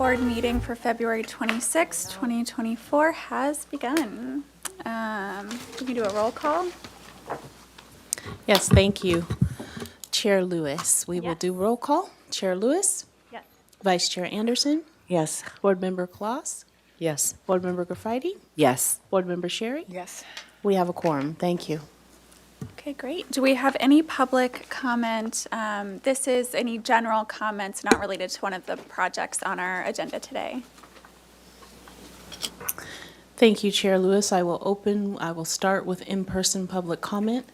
board meeting for February 26, 2024 has begun. We can do a roll call. Yes, thank you. Chair Lewis, we will Yes. do roll call. Chair Lewis, Yes. Vice Chair Anderson, Yes. Board Member Kloss, Yes. Board Member Graffiti, Yes. Board Member Sherry. Yes. We have a quorum. Thank you. Okay, great. Do we have any public comment? This is any general comments not related to one of the projects on our agenda today. Thank you, Chair Lewis. I will start with in-person public comment.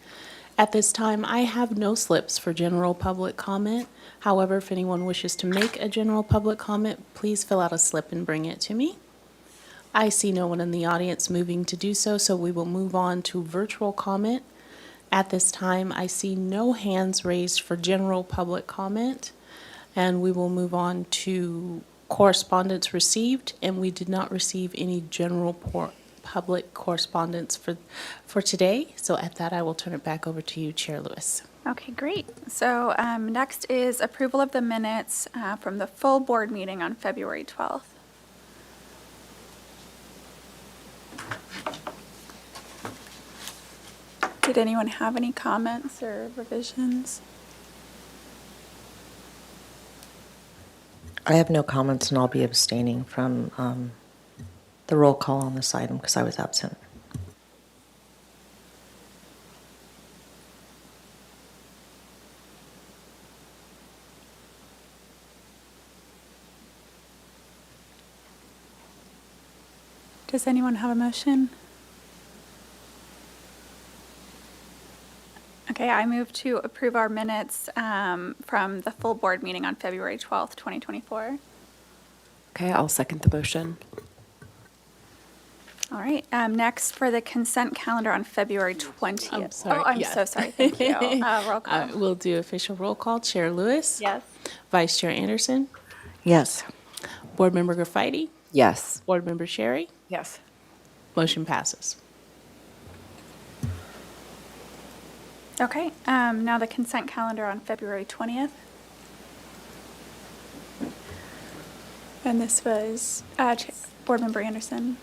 At this time, I have no slips for general public comment. However, if anyone wishes to make a general public comment, please fill out a slip and bring it to me. I see no one in the audience moving to do so, so we will move on to virtual comment. At this time, I see no hands raised for general public comment, and we will move on to correspondence received, and we did not receive any general public correspondence for today. So at that, I will turn it back over to you, Chair Lewis. Okay, great. So next is approval of the minutes from the full board meeting on February 12th. Did anyone have any comments or revisions? I have no comments, and I'll be abstaining from the roll call on this item because I was absent. Does anyone have a motion? Okay, I move to approve our minutes from the full board meeting on February 12th, 2024. Okay, I'll second the motion. All right, next for the consent calendar on February 20th. I'm sorry, Oh, I'm yes. so sorry, thank you. Roll call. We'll do official roll call. Chair Lewis. Yes. Vice Chair Anderson. Yes. Board Member Graffiti. Yes. Board Member Sherry. Yes. Motion passes. Okay, now the consent calendar on February 20th. And this was Board Member Anderson.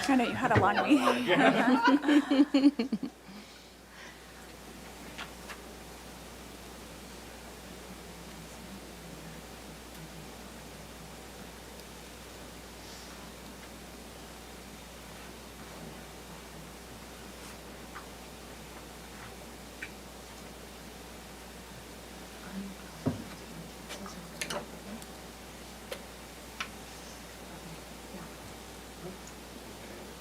I know you had a long meeting.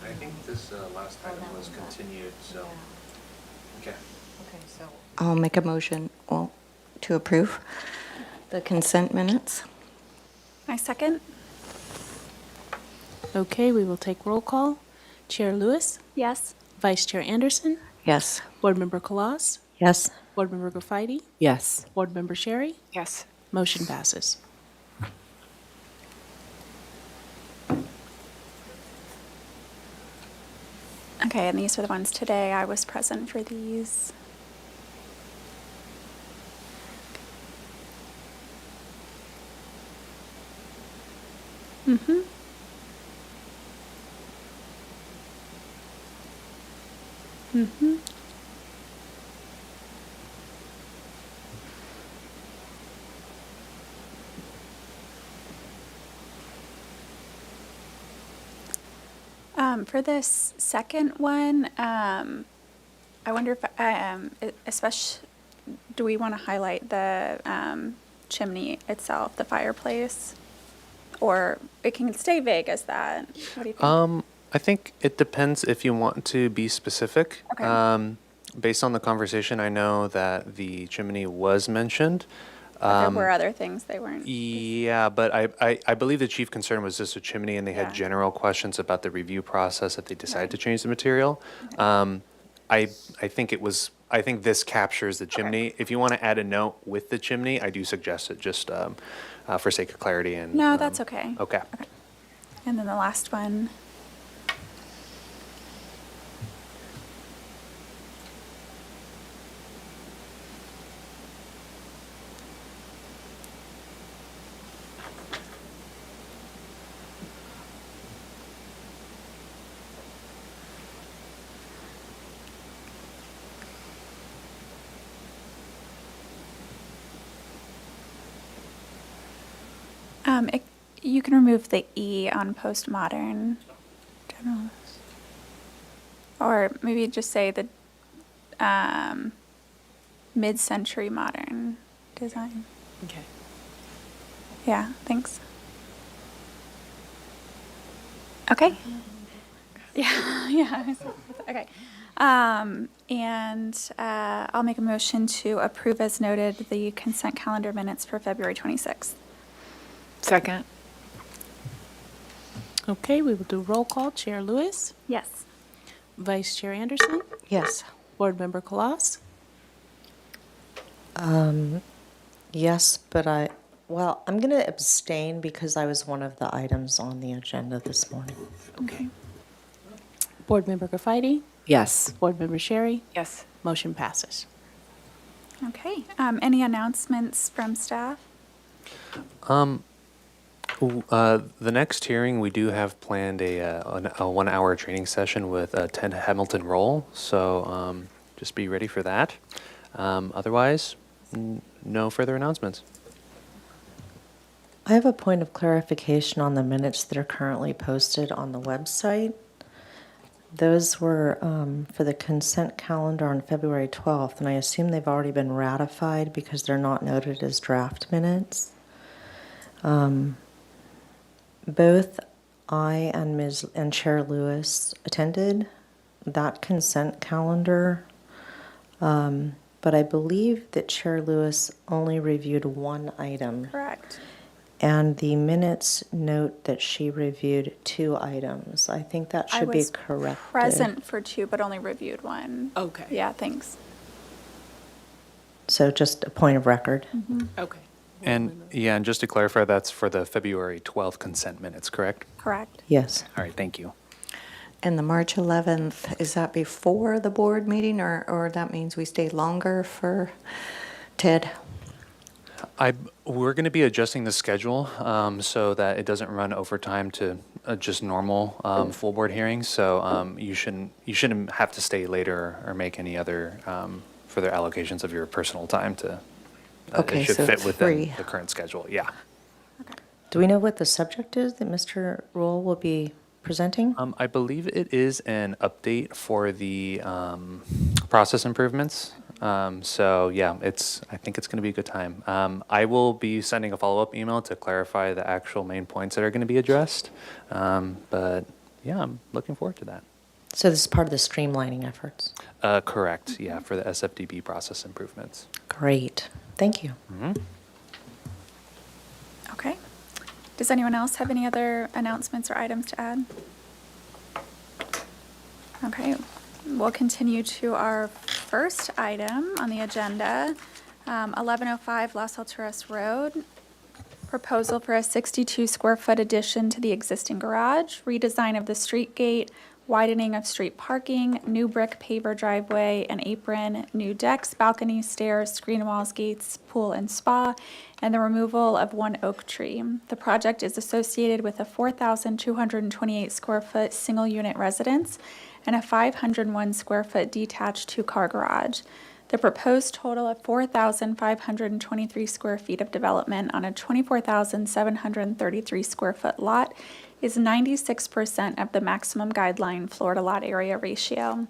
I think this last item was continued, so, okay. I'll make a motion to approve the consent minutes. My second? Okay, we will take roll call. Chair Lewis. Yes. Vice Chair Anderson. Yes. Board Member Kloss. Yes. Board Member Graffiti. Yes. Board Member Sherry. Yes. Motion passes. Okay, and these are the ones today. I was present for these. Mm-hmm. Mm-hmm. For this second one, I wonder if, especially, do we want to highlight the chimney itself, the fireplace? Or it can stay vague as that? What do you think? I think it depends if you want to be specific. Okay. Based on the conversation, I know that the chimney was mentioned. But there were other things they weren't. Yeah, but I believe the chief concern was just a chimney, and they had Yeah. general questions about the review process if they decide Right. to change the material. I I think this captures the chimney. If you want to add a note with the chimney, I do suggest it just for sake of clarity and. No, that's okay. Okay. And then the last one. You can remove the E on postmodern general. Or maybe just say the mid-century modern design. Okay. Yeah, thanks. Okay. Yeah, yeah. Okay. And I'll make a motion to approve as noted the consent calendar minutes for February 26th. Second. Okay, we will do roll call. Chair Lewis, Yes. Vice Chair Anderson, Yes. Board Member Collas, Yes, but I'm going to abstain because I was one of the items on the agenda this morning. Okay. Board Member Graffiti, Yes. Board Member Sherry. Yes. Motion passes. Okay. Any announcements from staff? The next hearing, we do have planned a 1 hour training session with Ted Hamilton Roll, so just be ready for that. Otherwise, no further announcements. I have a point of clarification on the minutes that are currently posted on the website. Those were for the consent calendar on February 12th, and I assume they've already been ratified because they're not noted as draft minutes. Both I and Chair Lewis attended that consent calendar, but I believe that Chair Lewis only reviewed one item. Correct. And the minutes note that she reviewed 2 items. I think that I should be was corrected. present for 2, but only reviewed 1. Okay. Yeah, thanks. So just a point of record. Okay. And yeah, and just to clarify, that's for the February 12th consent minutes, correct? Correct. Yes. All right, thank you. And the March 11th, is that before the board meeting, or that means we stay longer for Ted? We're going to be adjusting the schedule so that it doesn't run overtime to just normal full board hearings. So you shouldn't have to stay later or make any other further allocations of your personal time to. Okay, it should so fit it's within free. the current schedule. Yeah. Do we know what the subject is that Mr. Rule will be presenting? I believe it is an update for the process improvements. So yeah, I think it's going to be a good time. I will be sending a follow-up email to clarify the actual main points that are going to be addressed. But yeah, I'm looking forward to that. So this is part of the streamlining efforts. Correct. Yeah, for the SFDB process improvements. Great. Thank you. Okay. Does anyone else have any other announcements or items to add? Okay, we'll continue to our first item on the agenda, 1105 Las Alturas Road. Proposal for a 62 square foot addition to the existing garage, redesign of the street gate, widening of street parking, new brick paver driveway and apron, new decks, balconies, stairs, screen walls, gates, pool and spa, and the removal of one oak tree. The project is associated with a 4,228 square foot single unit residence and a 501 square foot detached two-car garage. The proposed total of 4,523 square feet of development on a 24,733 square foot lot is 96% of the maximum guideline Florida lot area ratio.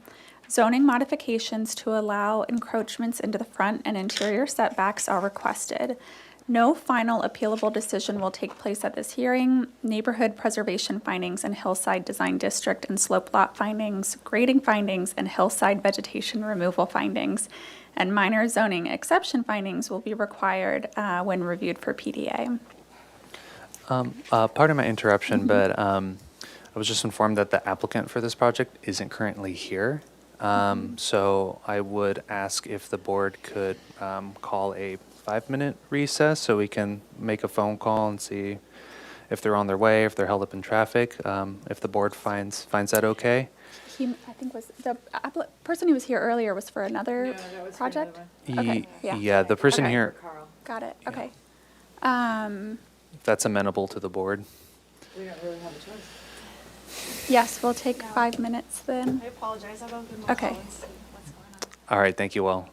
Zoning modifications to allow encroachments into the front and interior setbacks are requested. No final appealable decision will take place at this hearing. Neighborhood preservation findings and hillside design district and slope lot findings, grading findings, and hillside vegetation removal findings, and minor zoning exception findings will be required when reviewed for PDA. Pardon my interruption, but I was just informed that the applicant for this project isn't currently here. So I would ask if the board could call a 5-minute recess so we can make a phone call and see if they're on their way, if they're held up in traffic, if the board finds that okay. He, I think, was the person who was here earlier was for another project? Okay, yeah. The person Okay. here, Got it, okay. if that's amenable to the board. Yes, we'll take 5 minutes then. I apologize. I'll go give them a Okay. call and see what's going on. All right, thank you all.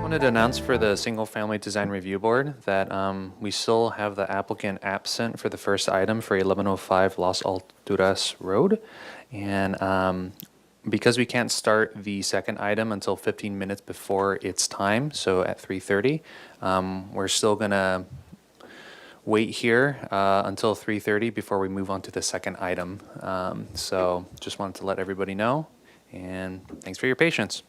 Wanted to announce for the Single Family Design Review Board that we still have the applicant absent for the first item for 1105 Las Alturas Road. And because we can't start the second item until 15 minutes before its time, so at 3:30, we're still gonna wait here until 3:30 before we move on to the second item. So just wanted to let everybody know, and thanks for your patience.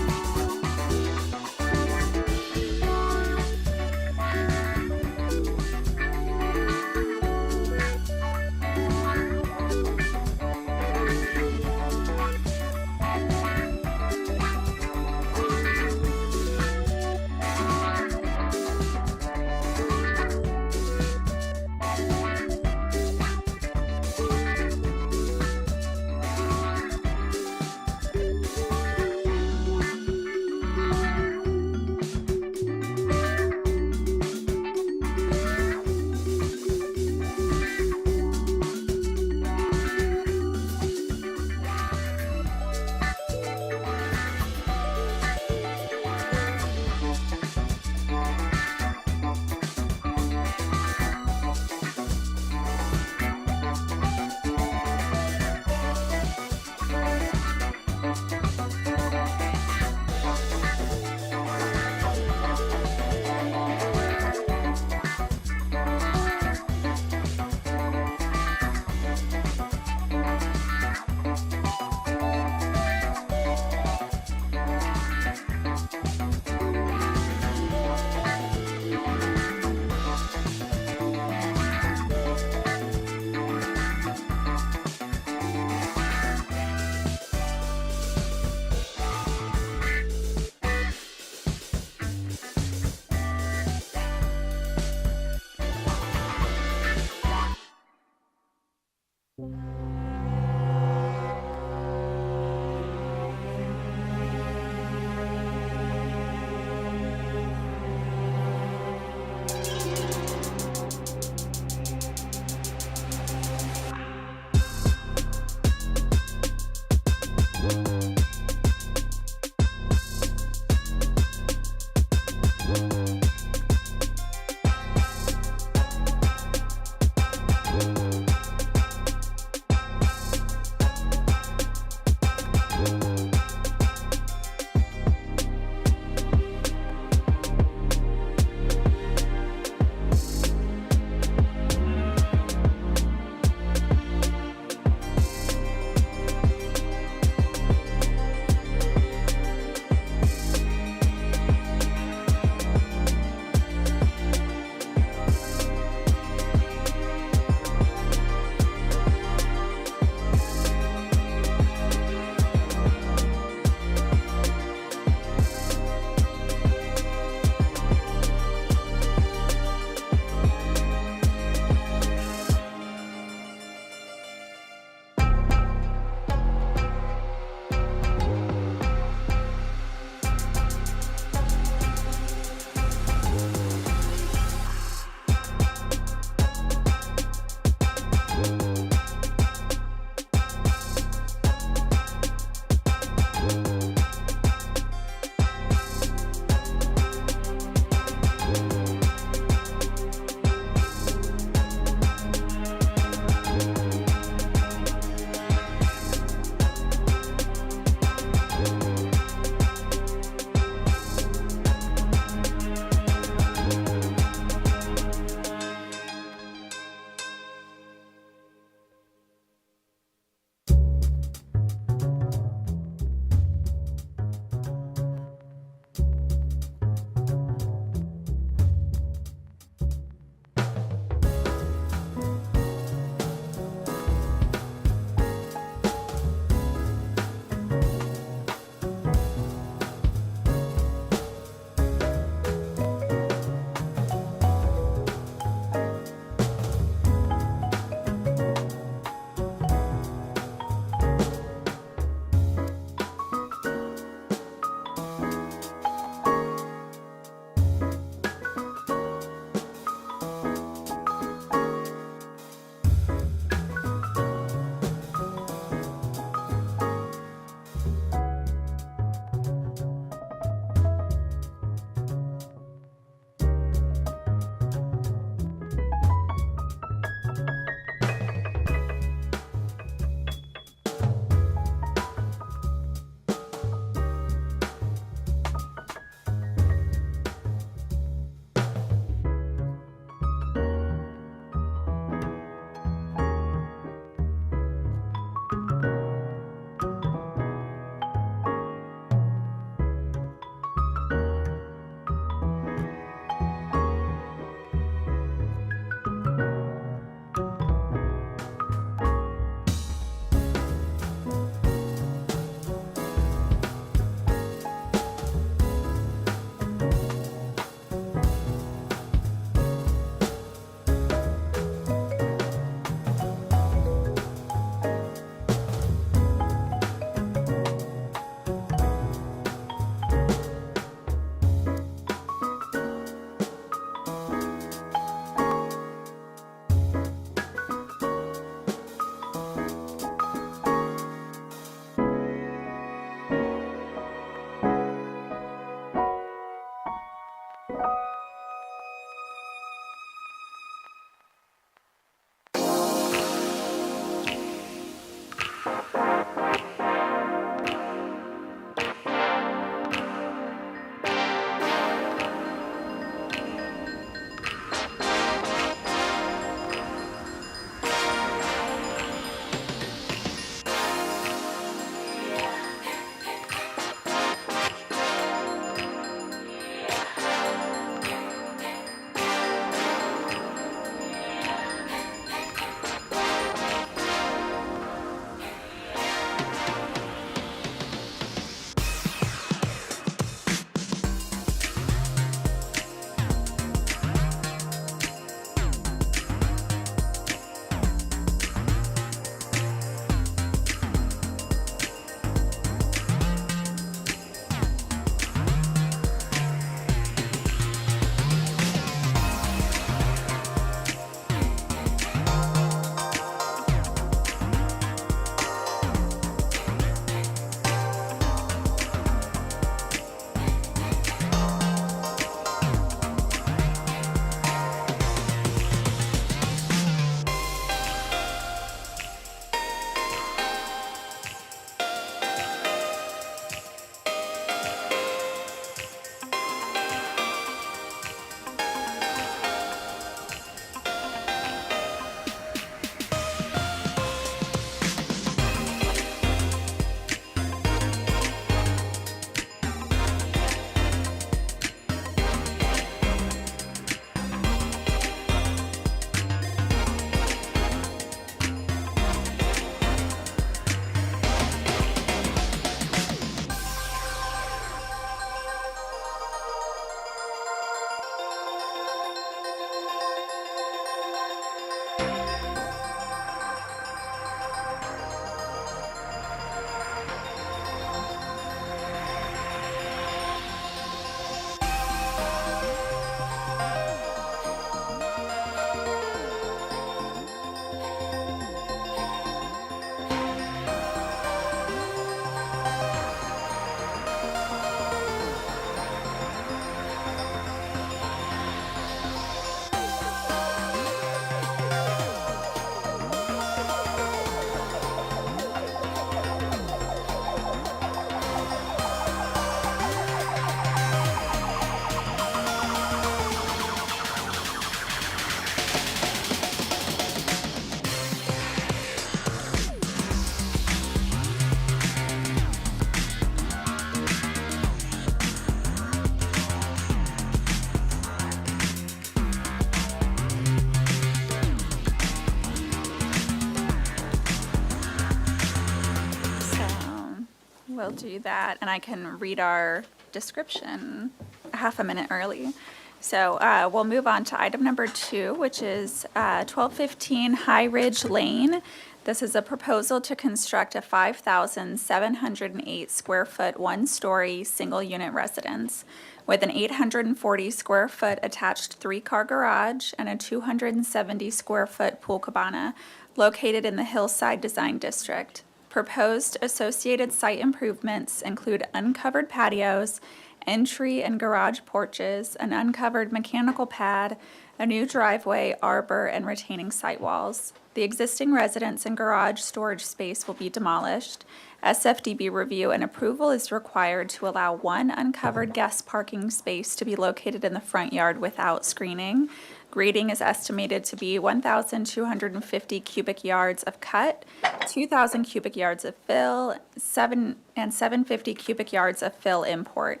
We'll do that, and I can read our description a half a minute early. So we'll move on to item number 2, which is 1215 High Ridge Lane. This is a proposal to construct a 5,708 square foot, one-story, single-unit residence with an 840 square foot attached 3-car garage and a 270 square foot pool cabana located in the Hillside Design District. Proposed associated site improvements include uncovered patios, entry and garage porches, an uncovered mechanical pad, a new driveway, arbor, and retaining site walls. The existing residence and garage storage space will be demolished. SFDB review and approval is required to allow one uncovered guest parking space to be located in the front yard without screening. Grading is estimated to be 1,250 cubic yards of cut, 2,000 cubic yards of fill, 750 cubic yards of fill import.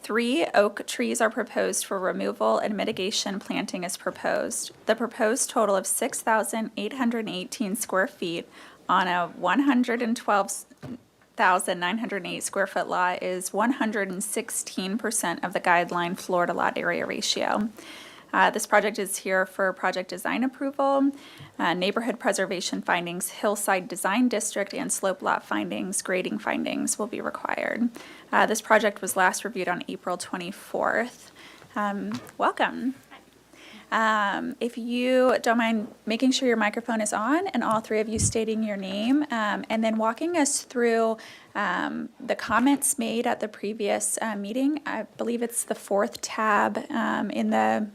3 oak trees are proposed for removal, and mitigation planting is proposed. The proposed total of 6,818 square feet on a 112,908 square foot lot is 116% of the guideline floor to lot area ratio. This project is here for project design approval, neighborhood preservation findings, hillside design district, and slope lot findings, grading findings will be required. This project was last reviewed on April 24th. Welcome. If you don't mind making sure your microphone is on and all three of you stating your name, and then walking us through the comments made at the previous meeting. I believe it's the fourth tab in the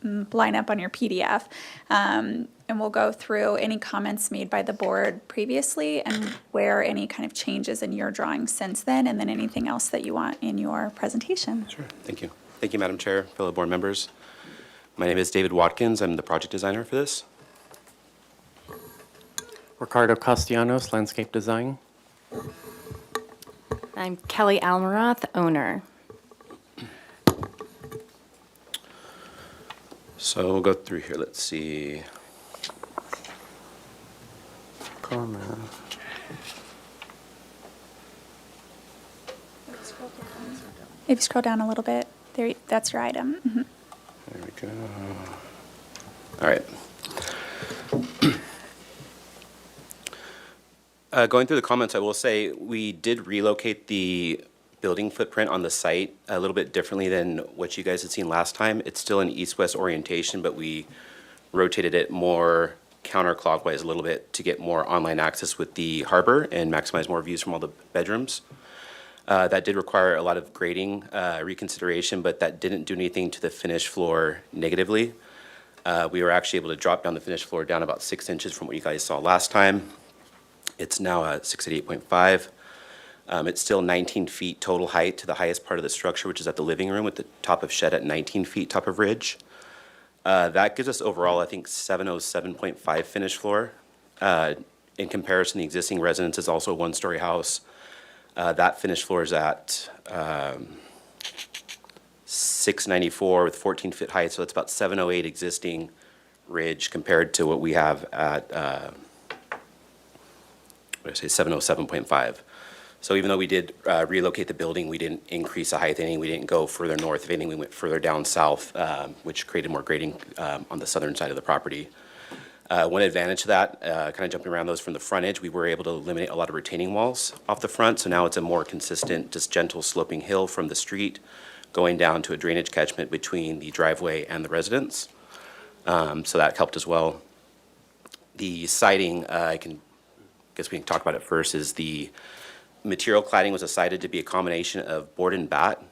lineup on your PDF. And we'll go through any comments made by the board previously and where any kind of changes in your drawing since then, and then anything else that you want in your presentation. Sure. Thank you. Thank you, Madam Chair, fellow board members. My name is David Watkins. I'm the project designer for this. Ricardo Castellanos, Landscape Design. I'm Kelly Almaroth, owner. So we'll go through here. Let's see. Comment. If you scroll down a little bit, there, that's your item. Mhm. There we go. All right. Going through the comments, I will say we did relocate the building footprint on the site a little bit differently than what you guys had seen last time. It's still an east-west orientation, but we rotated it more counterclockwise a little bit to get more online access with the harbor and maximize more views from all the bedrooms. That did require a lot of grading reconsideration, but that didn't do anything to the finished floor negatively. We were actually able to drop down the finished floor down about 6 inches from what you guys saw last time. It's now at 688.5. It's still 19 feet total height to the highest part of the structure, which is at the living room with the top of shed at 19 feet top of ridge. That gives us overall, I think, 707.5 finished floor. In comparison, the existing residence is also a one-story house. That finished floor is at 694 with 14-foot height, so it's about 708 existing ridge compared to what we have at, what did I say, 707.5. So even though we did relocate the building, we didn't increase the height any. We didn't go further north. If anything, we went further down south, which created more grading on the southern side of the property. One advantage to that, kind of jumping around those from the frontage, we were able to eliminate a lot of retaining walls off the front. So now it's a more consistent, just gentle sloping hill from the street going down to a drainage catchment between the driveway and the residence. So that helped as well. The siding, guess we can talk about it first, is the material cladding was decided to be a combination of board and bat,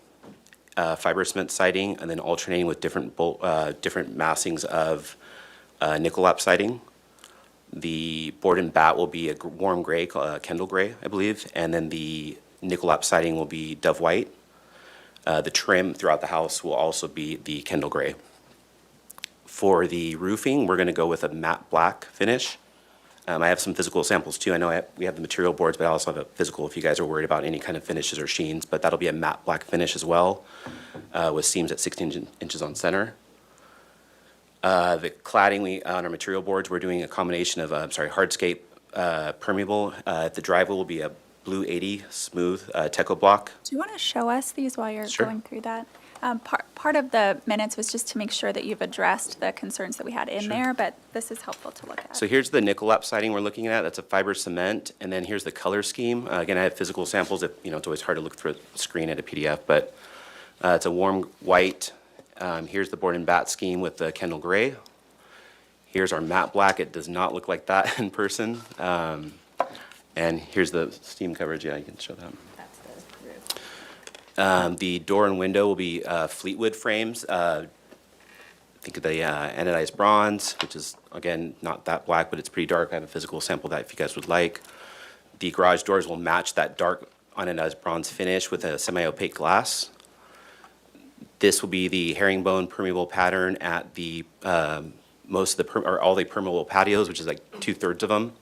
fiber cement siding, and then alternating with different massings of nickel lap siding. The board and bat will be a warm gray, Kendall gray, I believe, and then the nickel lap siding will be dove white. The trim throughout the house will also be the Kendall gray. For the roofing, we're going to go with a matte black finish. I have some physical samples too. I know we have the material boards, but I also have a physical if you guys are worried about any kind of finishes or sheens. But that'll be a matte black finish as well, with seams at 16 inches on center. The cladding on our material boards, we're doing a combination of hardscape permeable. The driveway will be a blue 80 smooth Teco block. Do you want to show us these while you're Sure. going through that? Part of the minutes was just to make sure that you've addressed the concerns that we had in there, but this is helpful to look at. So here's the nickel lap siding we're looking at. That's a fiber cement. And then here's the color scheme. Again, I have physical samples. It's always hard to look through a screen at a PDF, but it's a warm white. Here's the board and bat scheme with the Kendall gray. Here's our matte black. It does not look like that in person. And here's the steam coverage. Yeah, you can show that. The door and window will be Fleetwood frames. Think of the anodized bronze, which is, again, not that black, but it's pretty dark. I have a physical sample of that if you guys would like. The garage doors will match that dark anodized bronze finish with a semi-opaque glass. This will be the herringbone permeable pattern at the most of the all the permeable patios, which is like 2/3 of them.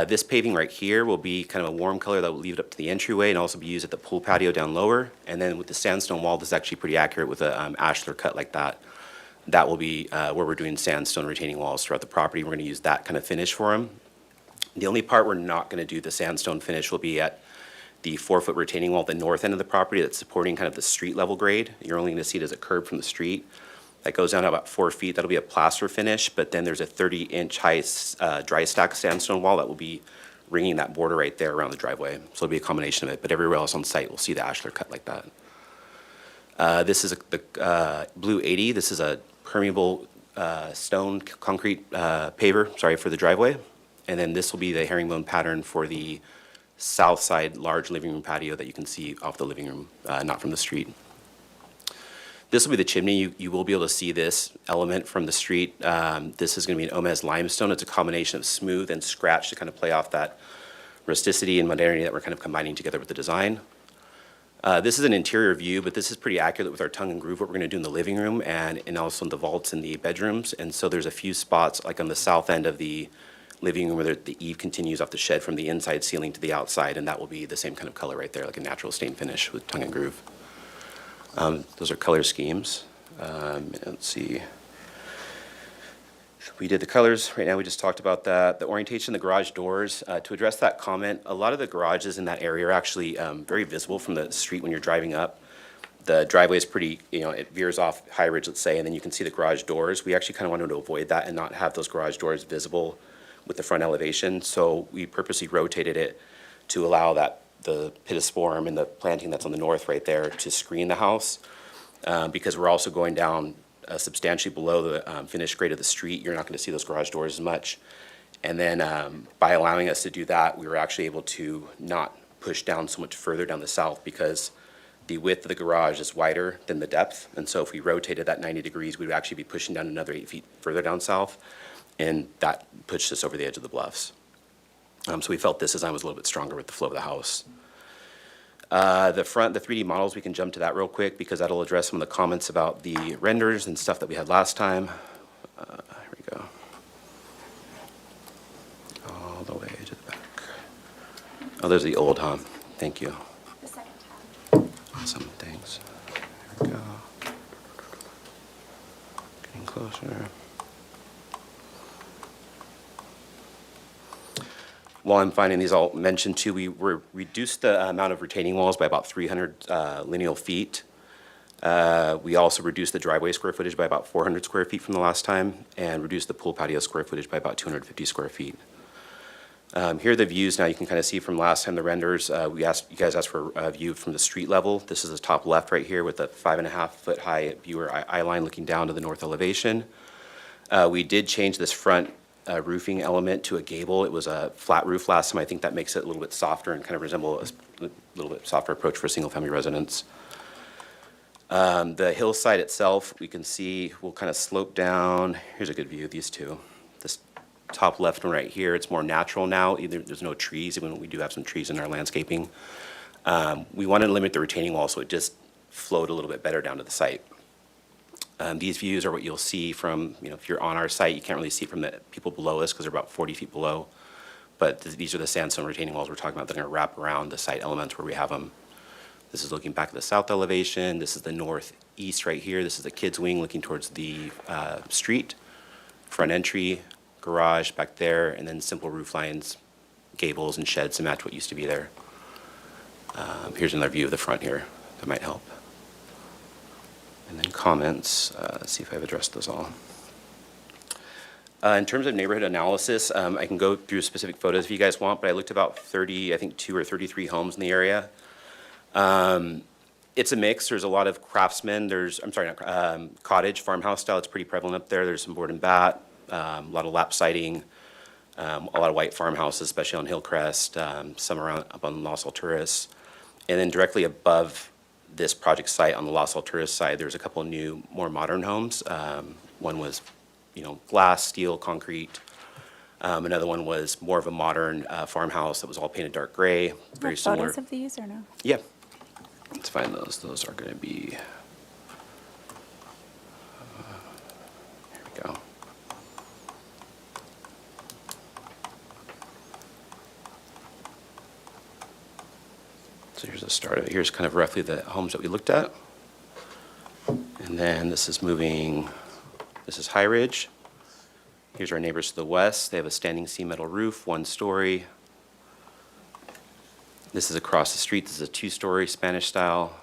This paving right here will be kind of a warm color that will leave it up to the entryway and also be used at the pool patio down lower. And then with the sandstone wall, this is actually pretty accurate with a ashlar cut like that. That will be where we're doing sandstone retaining walls throughout the property. We're going to use that kind of finish for them. The only part we're not going to do the sandstone finish will be at the 4-foot retaining wall at the north end of the property that's supporting kind of the street level grade. You're only going to see it as a curb from the street. That goes down to about 4 feet. That'll be a plaster finish, but then there's a 30-inch high dry stack sandstone wall that will be ringing that border right there around the driveway. So it'll be a combination of it, but everywhere else on site will see the ashlar cut like that. This is the blue 80. This is a permeable stone concrete paver, sorry, for the driveway. And then this will be the herringbone pattern for the south side large living room patio that you can see off the living room, not from the street. This will be the chimney. You will be able to see this element from the street. This is going to be an Omez limestone. It's a combination of smooth and scratch to kind of play off that rusticity and modernity that we're kind of combining together with the design. This is an interior view, but this is pretty accurate with our tongue and groove, what we're going to do in the living room and also in the vaults in the bedrooms. And so there's a few spots, like on the south end of the living room, where the eave continues off the shed from the inside ceiling to the outside, and that will be the same kind of color right there, like a natural stain finish with tongue and groove. Those are color schemes. Let's see. We did the colors. Right now we just talked about that. The orientation of the garage doors. To address that comment, a lot of the garages in that area are actually very visible from the street when you're driving up. The driveway is pretty, it veers off High Ridge, let's say, and then you can see the garage doors. We actually kind of wanted to avoid that and not have those garage doors visible with the front elevation. So we purposely rotated it to allow the pittosporum and the planting that's on the north right there to screen the house, because we're also going down substantially below the finished grade of the street. You're not going to see those garage doors as much. And then by allowing us to do that, we were actually able to not push down so much further down the south, because the width of the garage is wider than the depth. And so if we rotated that 90 degrees, we would actually be pushing down another 8 feet further down south. And that pushed us over the edge of the bluffs. So we felt this design was a little bit stronger with the flow of the house. The 3D models, we can jump to that real quick because that'll address some of the comments about the renders and stuff that we had last time. Here we go. All the way to the back. Oh, there's the old, huh? Thank you. The second tab. Awesome, thanks. There we go. Getting closer. While I'm finding these, I'll mention too, we reduced the amount of retaining walls by about 300 lineal feet. We also reduced the driveway square footage by about 400 square feet from the last time, and reduced the pool patio square footage by about 250 square feet. Here are the views. Now you can kind of see from last time the renders. You guys asked for a view from the street level. This is the top left right here with a 5.5 foot high viewer eye line looking down to the north elevation. We did change this front roofing element to a gable. It was a flat roof last time. I think that makes it a little bit softer and kind of resemble a little bit softer approach for single family residence. The hillside itself, we can see, will kind of slope down. Here's a good view of these two. This top left one right here, it's more natural now. There's no trees, even when we do have some trees in our landscaping. We wanted to limit the retaining wall so it just flowed a little bit better down to the site. These views are what you'll see from, if you're on our site, you can't really see from the people below us because they're about 40 feet below. But these are the sandstone retaining walls we're talking about. They're going to wrap around the site elements where we have them. This is looking back at the south elevation. This is the northeast right here. This is the kids' wing looking towards the street. Front entry, garage back there, and then simple roof lines, gables, and sheds to match what used to be there. Here's another view of the front here that might help. And then comments, let's see if I've addressed those all. In terms of neighborhood analysis, I can go through specific photos if you guys want, but I looked about 30, I think 2 or 33 homes in the area. It's a mix. There's a lot of craftsmen. Cottage, farmhouse style. It's pretty prevalent up there. There's some board and bat, a lot of lap siding, a lot of white farmhouses, especially on Hillcrest, some around up on Los Alturas. And then directly above this project site on the Los Alturas side, there's a couple of new, more modern homes. One was, glass, steel, concrete. Another one was more of a modern farmhouse that was all painted dark gray, very similar. Photos of these or no? Yeah, let's find those. Those are going to be. Here we go. So here's the start of it. Here's kind of roughly the homes that we looked at. And then this is moving, this is High Ridge. Here's our neighbors to the west. They have a standing seam metal roof, 1 story. This is across the street. This is a 2-story Spanish style.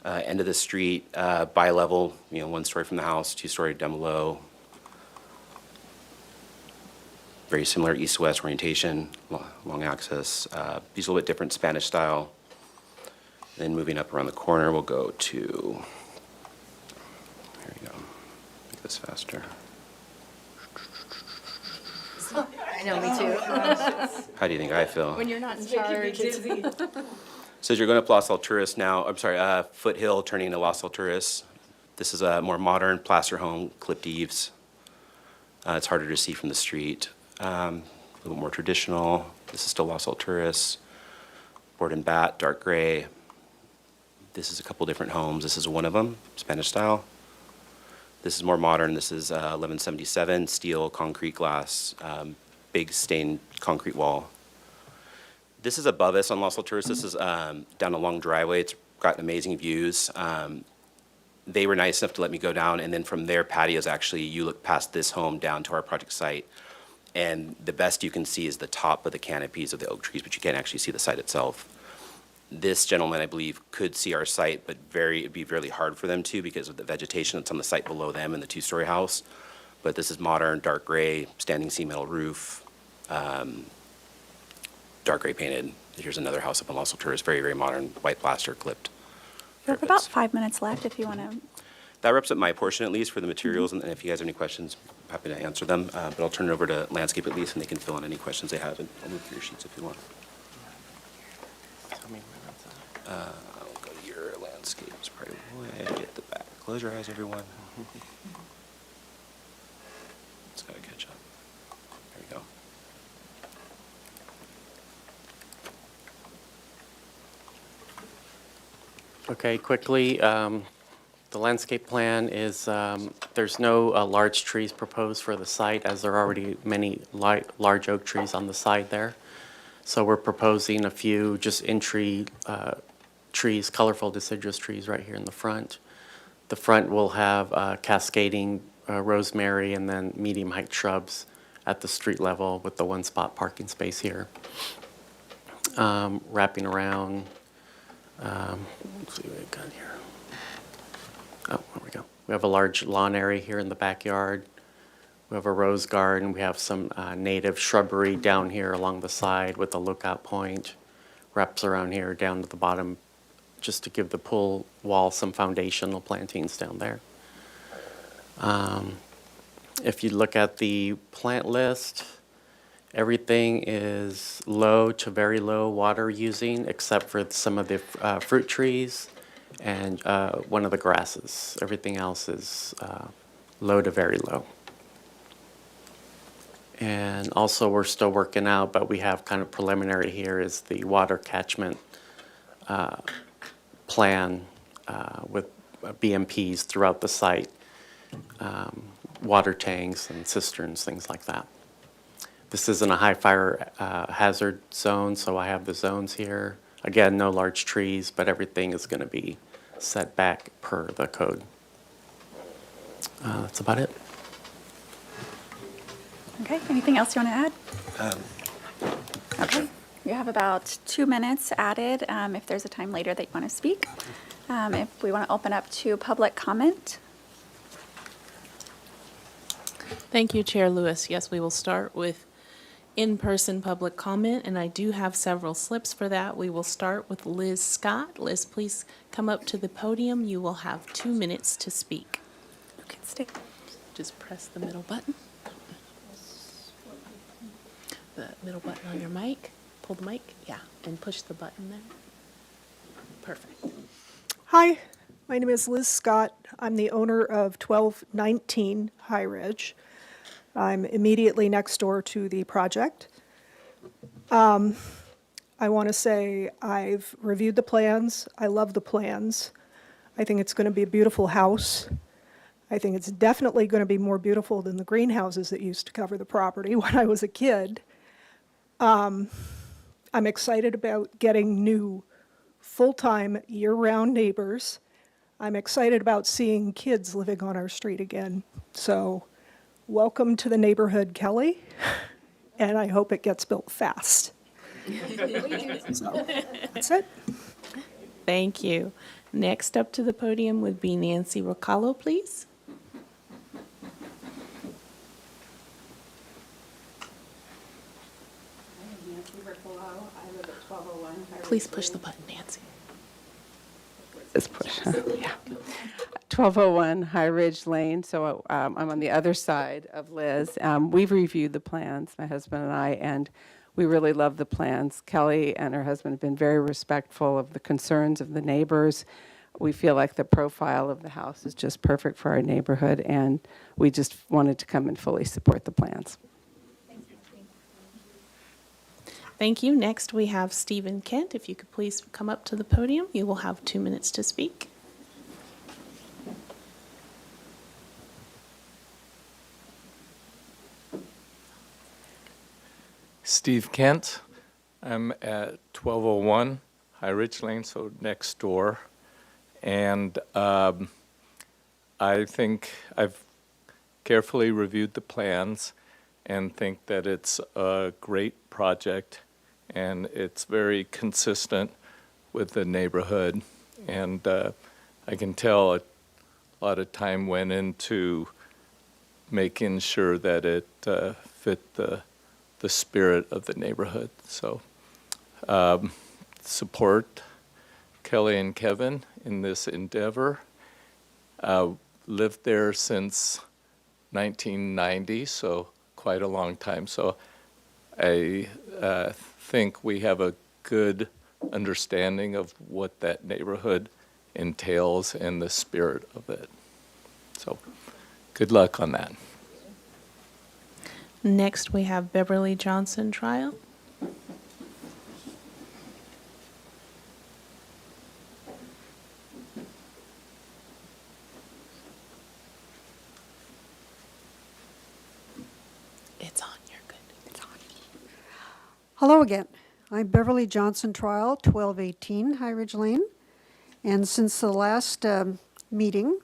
End of the street, bi-level, 1 story from the house, 2-story down below. Very similar east-west orientation, long axis. These are a little bit different Spanish style. Then moving up around the corner, we'll go to, here we go. this faster. I know, me too. How do you think I feel? When you're not in charge. So as you're going up Los Alturas now, I'm sorry, Foothill turning into Los Alturas. This is a more modern plaster home, clipped eaves. It's harder to see from the street. A little more traditional. This is still Los Alturas. Board and bat, dark gray. This is a couple different homes. This is one of them, Spanish style. This is more modern. This is 1177, steel, concrete glass, big stained concrete wall. This is above us on Los Alturas. This is down a long driveway. It's got amazing views. They were nice enough to let me go down, and then from their patios, actually, you look past this home down to our project site, and the best you can see is the top of the canopies of the oak trees, but you can't actually see the site itself. This gentleman, I believe, could see our site, but it'd be really hard for them to because of the vegetation that's on the site below them in the two-story house. But this is modern, dark gray, standing seam metal roof, dark gray painted. Here's another house up in Los Alturas, very, very modern, white plaster, clipped. We have about 5 minutes left if you want to. That wraps up my portion, at least, for the materials, and if you guys have any questions, I'm happy to answer them. But I'll turn it over to landscape at least, and they can fill in any questions they have, and I'll move through your sheets if you want. I'll go to your landscape. It's probably way at the back. Close your eyes, everyone. It's got to catch up. There we go. Okay, quickly, the landscape plan is, there's no large trees proposed for the site, as there are already many large oak trees on the side there. So we're proposing a few just entry trees, colorful deciduous trees right here in the front. The front will have cascading rosemary and then medium height shrubs at the street level with the one spot parking space here. Wrapping around, let's see what we got here. Oh, there we go. We have a large lawn area here in the backyard. We have a rose garden. We have some native shrubbery down here along the side with a lookout point. Wraps around here down to the bottom just to give the pool wall some foundational plantings down there. If you look at the plant list, everything is low to very low water using except for some of the fruit trees and one of the grasses. Everything else is low to very low. And also we're still working out, but we have kind of preliminary here is the water catchment plan with BMPs throughout the site, water tanks and cisterns, things like that. This isn't a high fire hazard zone, so I have the zones here. Again, no large trees, but everything is going to be set back per the code. That's about it. Okay, anything else you want to add? Okay, you have about 2 minutes added if there's a time later that you want to speak. If we want to open up to public comment. Thank you, Chair Lewis. Yes, we will start with in-person public comment, and I do have several slips for that. We will start with Liz Scott. Liz, please come up to the podium. You will have 2 minutes to speak. You can stay. Just press the middle button. The middle button on your mic. Pull the mic. Yeah, and push the button there. Perfect. Hi, my name is Liz Scott. I'm the owner of 1219 High Ridge. I'm immediately next door to the project. I want to say I've reviewed the plans. I love the plans. I think it's going to be a beautiful house. I think it's definitely going to be more beautiful than the greenhouses that used to cover the property when I was a kid. I'm excited about getting new full-time, year-round neighbors. I'm excited about seeing kids living on our street again. So, welcome to the neighborhood, Kelly, and I hope it gets built fast. So, that's it. Thank you. Next up to the podium would be Nancy Rocallo, please. Please push the button, Nancy. This push, huh? Yeah. 1201 High Ridge Lane, so I'm on the other side of Liz. We've reviewed the plans, my husband and I, and we really love the plans. Kelly and her husband have been very respectful of the concerns of the neighbors. We feel like the profile of the house is just perfect for our neighborhood, and we just wanted to come and fully support the plans. Thank you. Next, we have Stephen Kent. If you could please come up to the podium, you will have 2 minutes to speak. Steve Kent. I'm at 1201 High Ridge Lane, so next door. And I think I've carefully reviewed the plans and think that it's a great project, and it's very consistent with the neighborhood. And I can tell a lot of time went into making sure that it fit the spirit of the neighborhood. So support Kelly and Kevin in this endeavor. Lived there since 1990, so quite a long time. So I think we have a good understanding of what that neighborhood entails and the spirit of it. So good luck on that. Next, we have Beverly Johnson trial. It's on. You're good. It's on. Hello again. I'm Beverly Johnson Trial, 1218 High Ridge Lane. And since the last meeting,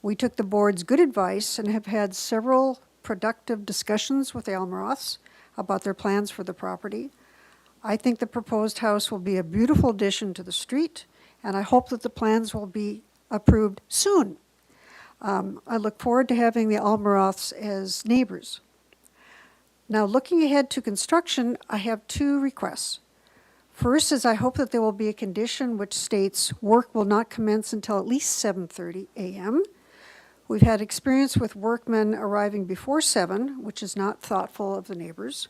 we took the board's good advice and have had several productive discussions with the Almaroths about their plans for the property. I think the proposed house will be a beautiful addition to the street, and I hope that the plans will be approved soon. I look forward to having the Almaroths as neighbors. Now, looking ahead to construction, I have 2 requests. First is I hope that there will be a condition which states work will not commence until at least 7:30 a.m. We've had experience with workmen arriving before 7, which is not thoughtful of the neighbors.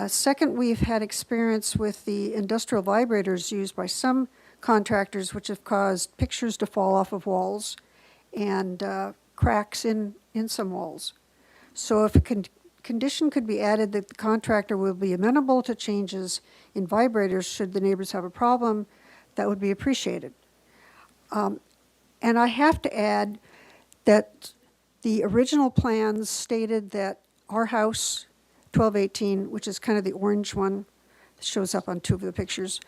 Second, we've had experience with the industrial vibrators used by some contractors, which have caused pictures to fall off of walls and cracks in some walls. So if a condition could be added that the contractor will be amenable to changes in vibrators should the neighbors have a problem, that would be appreciated. And I have to add that the original plans stated that our house, 1218, which is kind of the orange one that shows up on 2 of the pictures,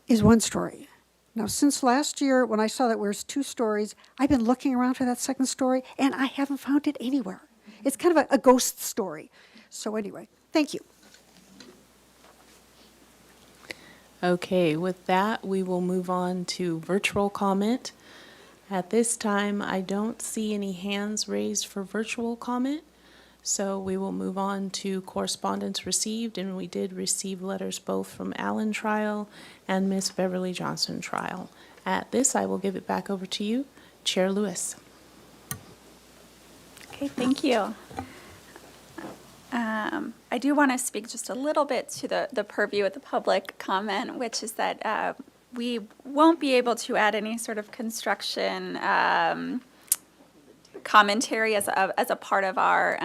is 1 story. Now, since last year, when I saw that it was 2 stories, I've been looking around for that 2nd story, and I haven't found it anywhere. It's kind of a ghost story. So anyway, thank you. Okay, with that, we will move on to virtual comment. At this time, I don't see any hands raised for virtual comment, so we will move on to correspondence received, and we did receive letters both from Allen Trial and Miss Beverly Johnson Trial. At this, I will give it back over to you, Chair Lewis. Okay, thank you. I do want to speak just a little bit to the purview of the public comment, which is that we won't be able to add any sort of construction commentary as a part of our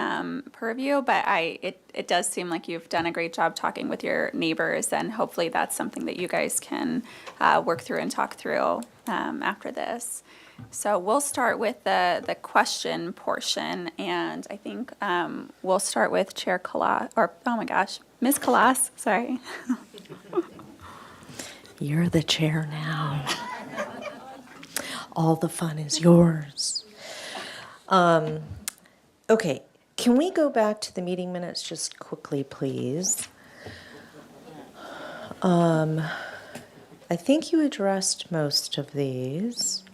purview, but it does seem like you've done a great job talking with your neighbors, and hopefully that's something that you guys can work through and talk through after this. So we'll start with the question portion, and I think we'll start with Chair Kalas, or oh my gosh, Ms. Kalas, sorry. You're the chair now. All the fun is yours. Okay, can we go back to the meeting minutes just quickly, please? I think you addressed most of these.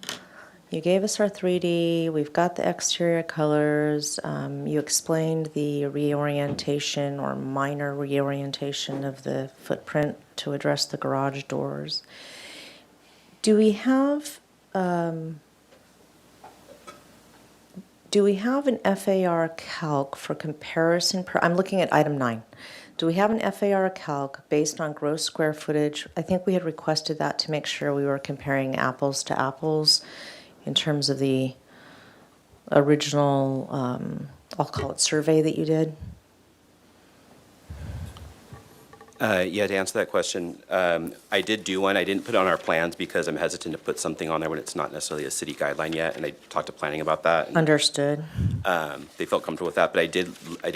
You gave us our 3D, we've got the exterior colors, you explained the reorientation or minor reorientation of the footprint to address the garage doors. Do we have do we have an FAR calc for comparison? I'm looking at item 9. Do we have an FAR calc based on gross square footage? I think we had requested that to make sure we were comparing apples to apples in terms of the original, I'll call it survey that you did. Yeah, to answer that question, I did do one. I didn't put it on our plans because I'm hesitant to put something on there when it's not necessarily a city guideline yet, and I talked to planning about that. And, Understood. they felt comfortable with that, but I did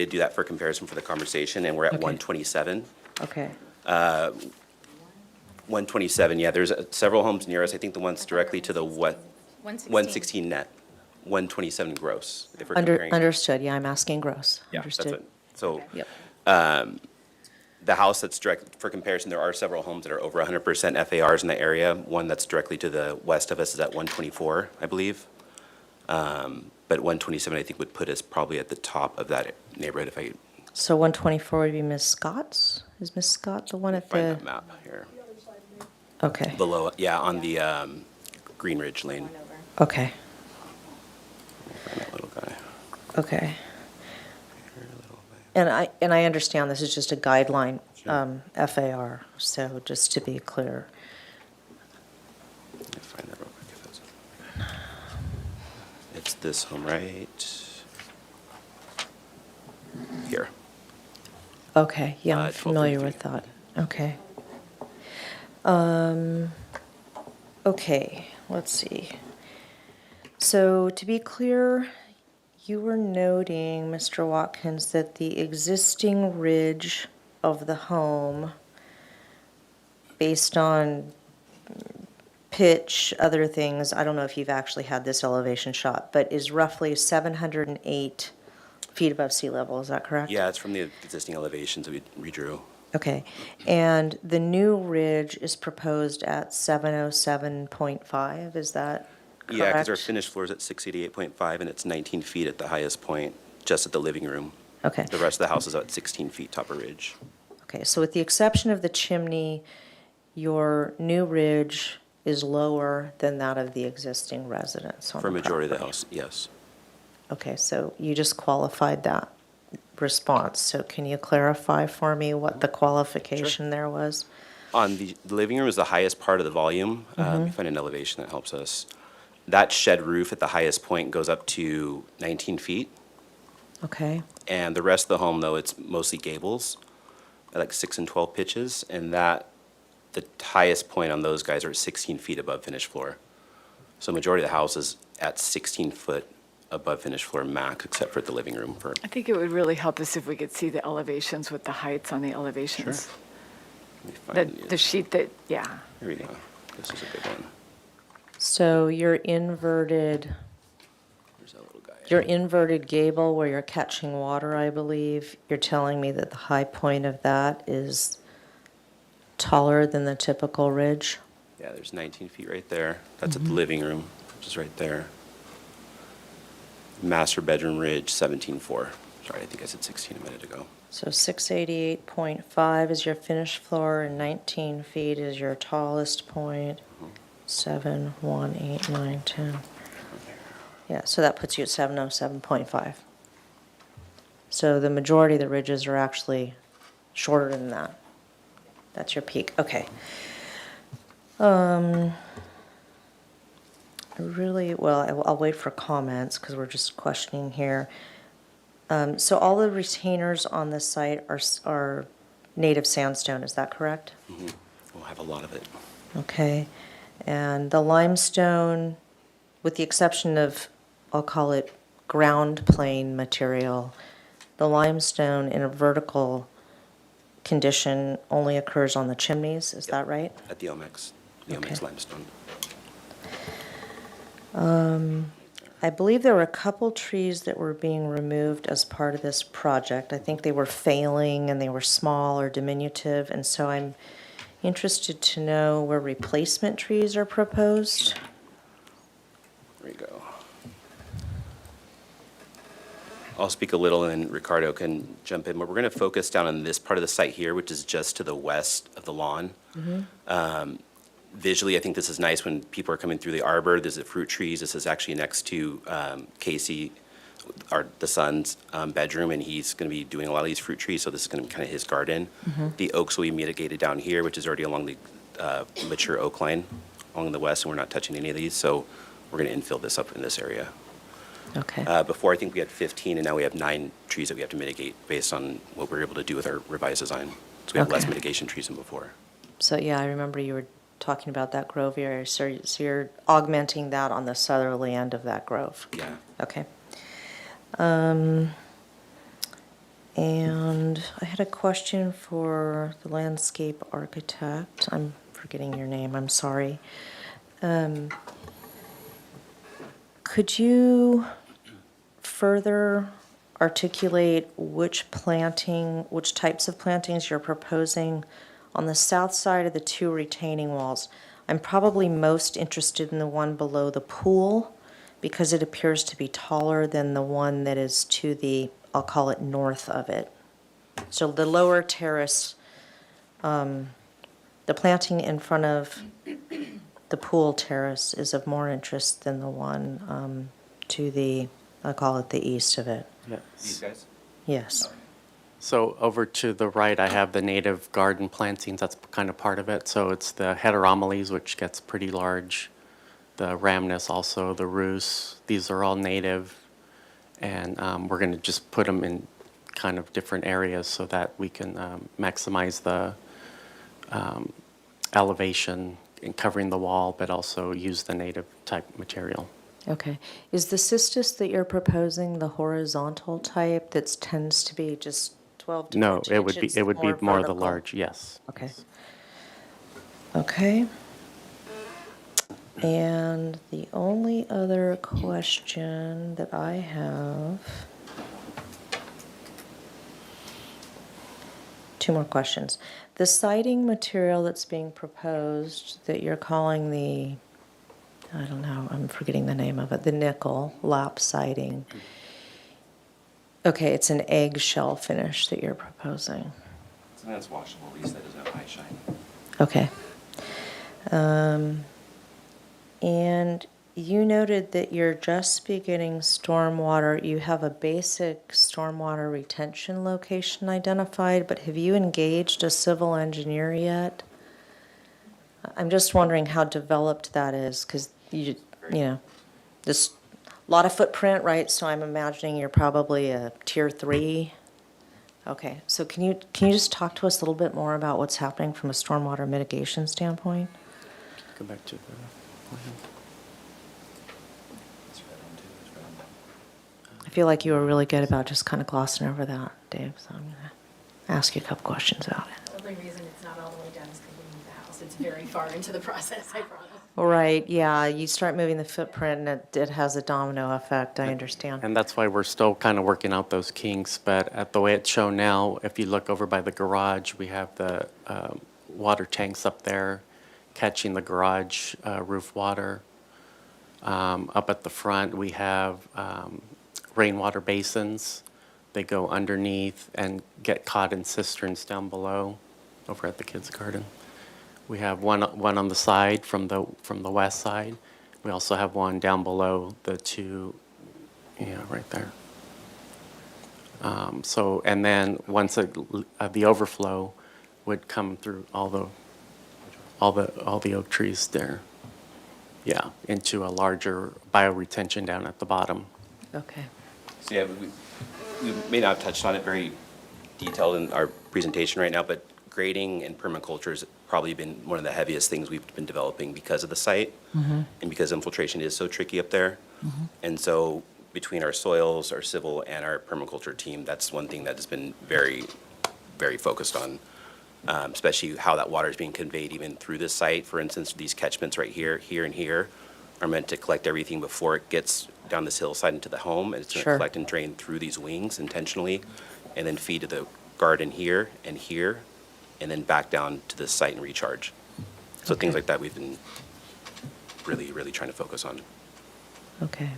do that for comparison for the conversation, and we're at Okay. 127. Okay. 127, yeah, there's several homes near us. I think the ones directly to the 116 net, 127 gross, if we're comparing. Understood. Yeah, I'm asking gross. Yeah, that's Understood. it. So, Yep. the house that's direct, for comparison, there are several homes that are over 100% FARs in the area. One that's directly to the west of us is at 124, I believe. But 127, I think, would put us probably at the top of that neighborhood if I So 124 would be Ms. Scott's? Is Ms. Scott the one at find the? that map here. Okay. Below, yeah, on the Green Ridge Lane. Okay. Find that little guy. Okay. And I understand this is just a guideline, FAR, so just to be clear. Let me find that real quick if that's. It's this home right here. Okay, yeah, I'm 1233. familiar with that. Okay. Okay, let's see. So to be clear, you were noting, Mr. Watkins, that the existing ridge of the home, based on pitch, other things, I don't know if you've actually had this elevation shot, but is roughly 708 feet above sea level, is that correct? Yeah, it's from the existing elevations that we redrew. Okay, and the new ridge is proposed at 707.5, is that correct? Yeah, because our finished floor is at 688.5, and it's 19 feet at the highest point, just at the living room. Okay. The rest of the house is at 16 feet top of ridge. Okay, so with the exception of the chimney, your new ridge is lower than that of the existing residence on For a the majority of the property. house, yes. Okay, so you just qualified that response, so can you clarify for me what the qualification there was? On the living room is the highest part of the volume. We find an elevation that helps us. That shed roof at the highest point goes up to 19 feet. Okay, And the rest of the home, though, it's mostly gables, at like 6 and 12 pitches. And that, the highest point on those guys are 16 feet above finished floor. So majority of the house is at 16 foot above finished floor max, except for the living room. For I think it would really help us if we could see the elevations with the heights on the elevations. Let me find The sheet that, yeah. Here we go. This is a good one. so your inverted There's that little guy. Your inverted gable where you're catching water, I believe, you're telling me that the high point of that is taller than the typical ridge? Yeah, there's 19 feet right there. That's at the living room, which is right there. Master bedroom ridge, 17.4. Sorry, I think I said 16 a minute ago. So 688.5 is your finished floor and 19 feet is your tallest point. 7, 1, 8, 9, 10. Yeah, so that puts you at 707.5. So the majority of the ridges are actually shorter than that. That's your peak, okay. I'll wait for comments because we're just questioning here. So all the retainers on this site are native sandstone, is that correct? We'll have a lot of it. Okay, and the limestone, with the exception of, I'll call it ground plane material, the limestone in a vertical condition only occurs on the chimneys, is that right? At the Omex, limestone. I believe there were a couple trees that were being removed as part of this project. I think they were failing and they were small or diminutive, and so I'm interested to know where replacement trees are proposed. There we go. I'll speak a little and then Ricardo can jump in, but we're going to focus down on this part of the site here, which is just to the west of the lawn. Visually, I think this is nice when people are coming through the arbor. There's the fruit trees. This is actually next to Casey the son's bedroom, and he's going to be doing a lot of these fruit trees, so this is going to be kind of his garden. The oaks will be mitigated down here, which is already along the mature oak line along the west, and we're not touching any of these, so we're going to infill this up in this area. Okay. Before, I think we had 15, and now we have 9 trees that we have to mitigate based on what we're able to do with our revised design. So we have less Okay. mitigation trees than before. So, yeah, I remember you were talking about that grove area, so you're augmenting that on the southerly end of that grove? Yeah. Okay. And I had a question for the landscape architect. I'm forgetting your name, I'm sorry. Could you further articulate which types of plantings you're proposing on the south side of the 2 retaining walls? I'm probably most interested in the one below the pool because it appears to be taller than the one that is to the, I'll call it north of it. So the lower terrace, the planting in front of the pool terrace is of more interest than the one to the, I'll call it the east of it. These guys? Yes. So over to the right, I have the native garden plantings. That's kind of part of it. So it's the heteromelies, which gets pretty large. The rhamnus also, the rus. These are all native. And we're going to just put them in kind of different areas so that we can maximize the elevation in covering the wall, but also use the native type material. Okay. Is the cistus that you're proposing the horizontal type that tends to be just 12 to 14 No, inches? it would be more the vertical? large, yes. Okay. Okay. And the only other question that I have, 2 more questions. The siding material that's being proposed that you're calling the, I don't know, I'm forgetting the name of it, the nickel lap siding. Okay, it's an eggshell finish that you're proposing. Something that's washable, at least that doesn't have high shine. Okay. And you noted that you're just beginning stormwater. You have a basic stormwater retention location identified, but have you engaged a civil engineer yet? I'm just wondering how developed that is, because you know, this lot of footprint, right? So I'm imagining you're probably a tier 3. Okay, so can you just talk to us a little bit more about what's happening from a stormwater mitigation standpoint? Go back to the plan. I feel like you were really good about just kind of glossing over that, Dave, so I'm going to ask you a couple questions about it. The only reason it's not all the way done is because we moved the house. It's very far into the process, I promise. Right, yeah, you start moving the footprint and it has a domino effect, I understand. And that's why we're still kind of working out those kinks, but at the way it's shown now, if you look over by the garage, we have the water tanks up there catching the garage roof water. Up at the front, we have rainwater basins. They go underneath and get caught in cisterns down below over at the kids' garden. We have one on the side from the west side. We also have one down below the 2, right there. So, and then once the overflow would come through all the oak trees there. Yeah, into a larger bioretention down at the bottom. Okay. So yeah, we may not have touched on it very detailed in our presentation right now, but grading and permaculture has probably been one of the heaviest things we've been developing because of the site and because infiltration is so tricky up there. And so between our soils, our civil, and our permaculture team, that's one thing that has been very, very focused on, especially how that water is being conveyed even through this site. For instance, these catchments right here, and here are meant to collect everything before it gets down this hillside into the home, and it's going to Sure. collect and drain through these wings intentionally, and then feed to the garden here, and then back down to this site and recharge. So things like that we've been really, really trying to focus on. Okay.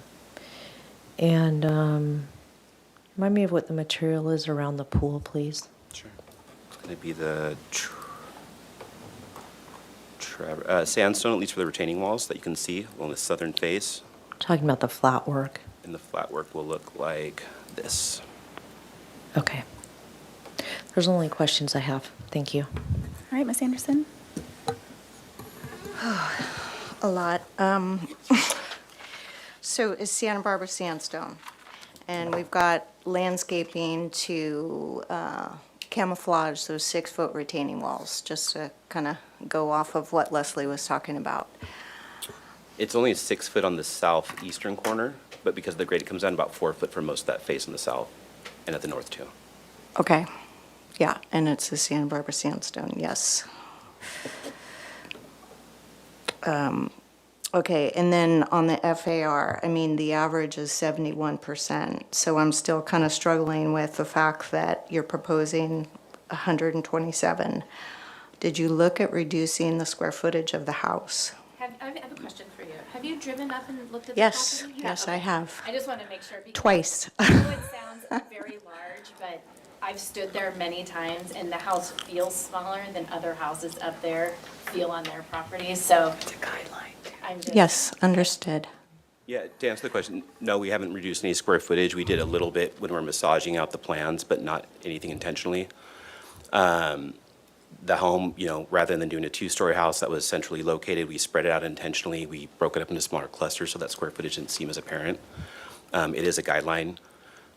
And remind me of what the material is around the pool, please. Sure. It's going to be the sandstone, at least for the retaining walls that you can see along the southern face. Talking about the flat work. And the flat work will look like this. Okay. There's only questions I have. Thank you. All right, Ms. Anderson? A lot. So it's Santa Barbara sandstone, and we've got landscaping to camouflage those 6-foot retaining walls, just to kind of go off of what Leslie was talking about. It's only 6 foot on the southeastern corner, but because of the grade, it comes down about 4 foot for most of that face on the south and at the north too. Okay, yeah, and it's the Santa Barbara sandstone, yes. Okay, and then on the FAR, I mean, the average is 71%, so I'm still kind of struggling with the fact that you're proposing 127. Did you look at reducing the square footage of the house? I have a question for you. Have you driven up and looked at the Yes, property? You yes, Okay. I have. I just want to make sure. Because Twice. I know it sounds very large, but I've stood there many times and the house feels smaller than other houses up there feel on their property, so. It's a guideline. I'm just. Yes, understood. Yeah, to answer the question, no, we haven't reduced any square footage. We did a little bit when we're massaging out the plans, but not anything intentionally. The home, you know, rather than doing a 2-story house that was centrally located, we spread it out intentionally. We broke it up into smaller clusters so that square footage didn't seem as apparent. It is a guideline.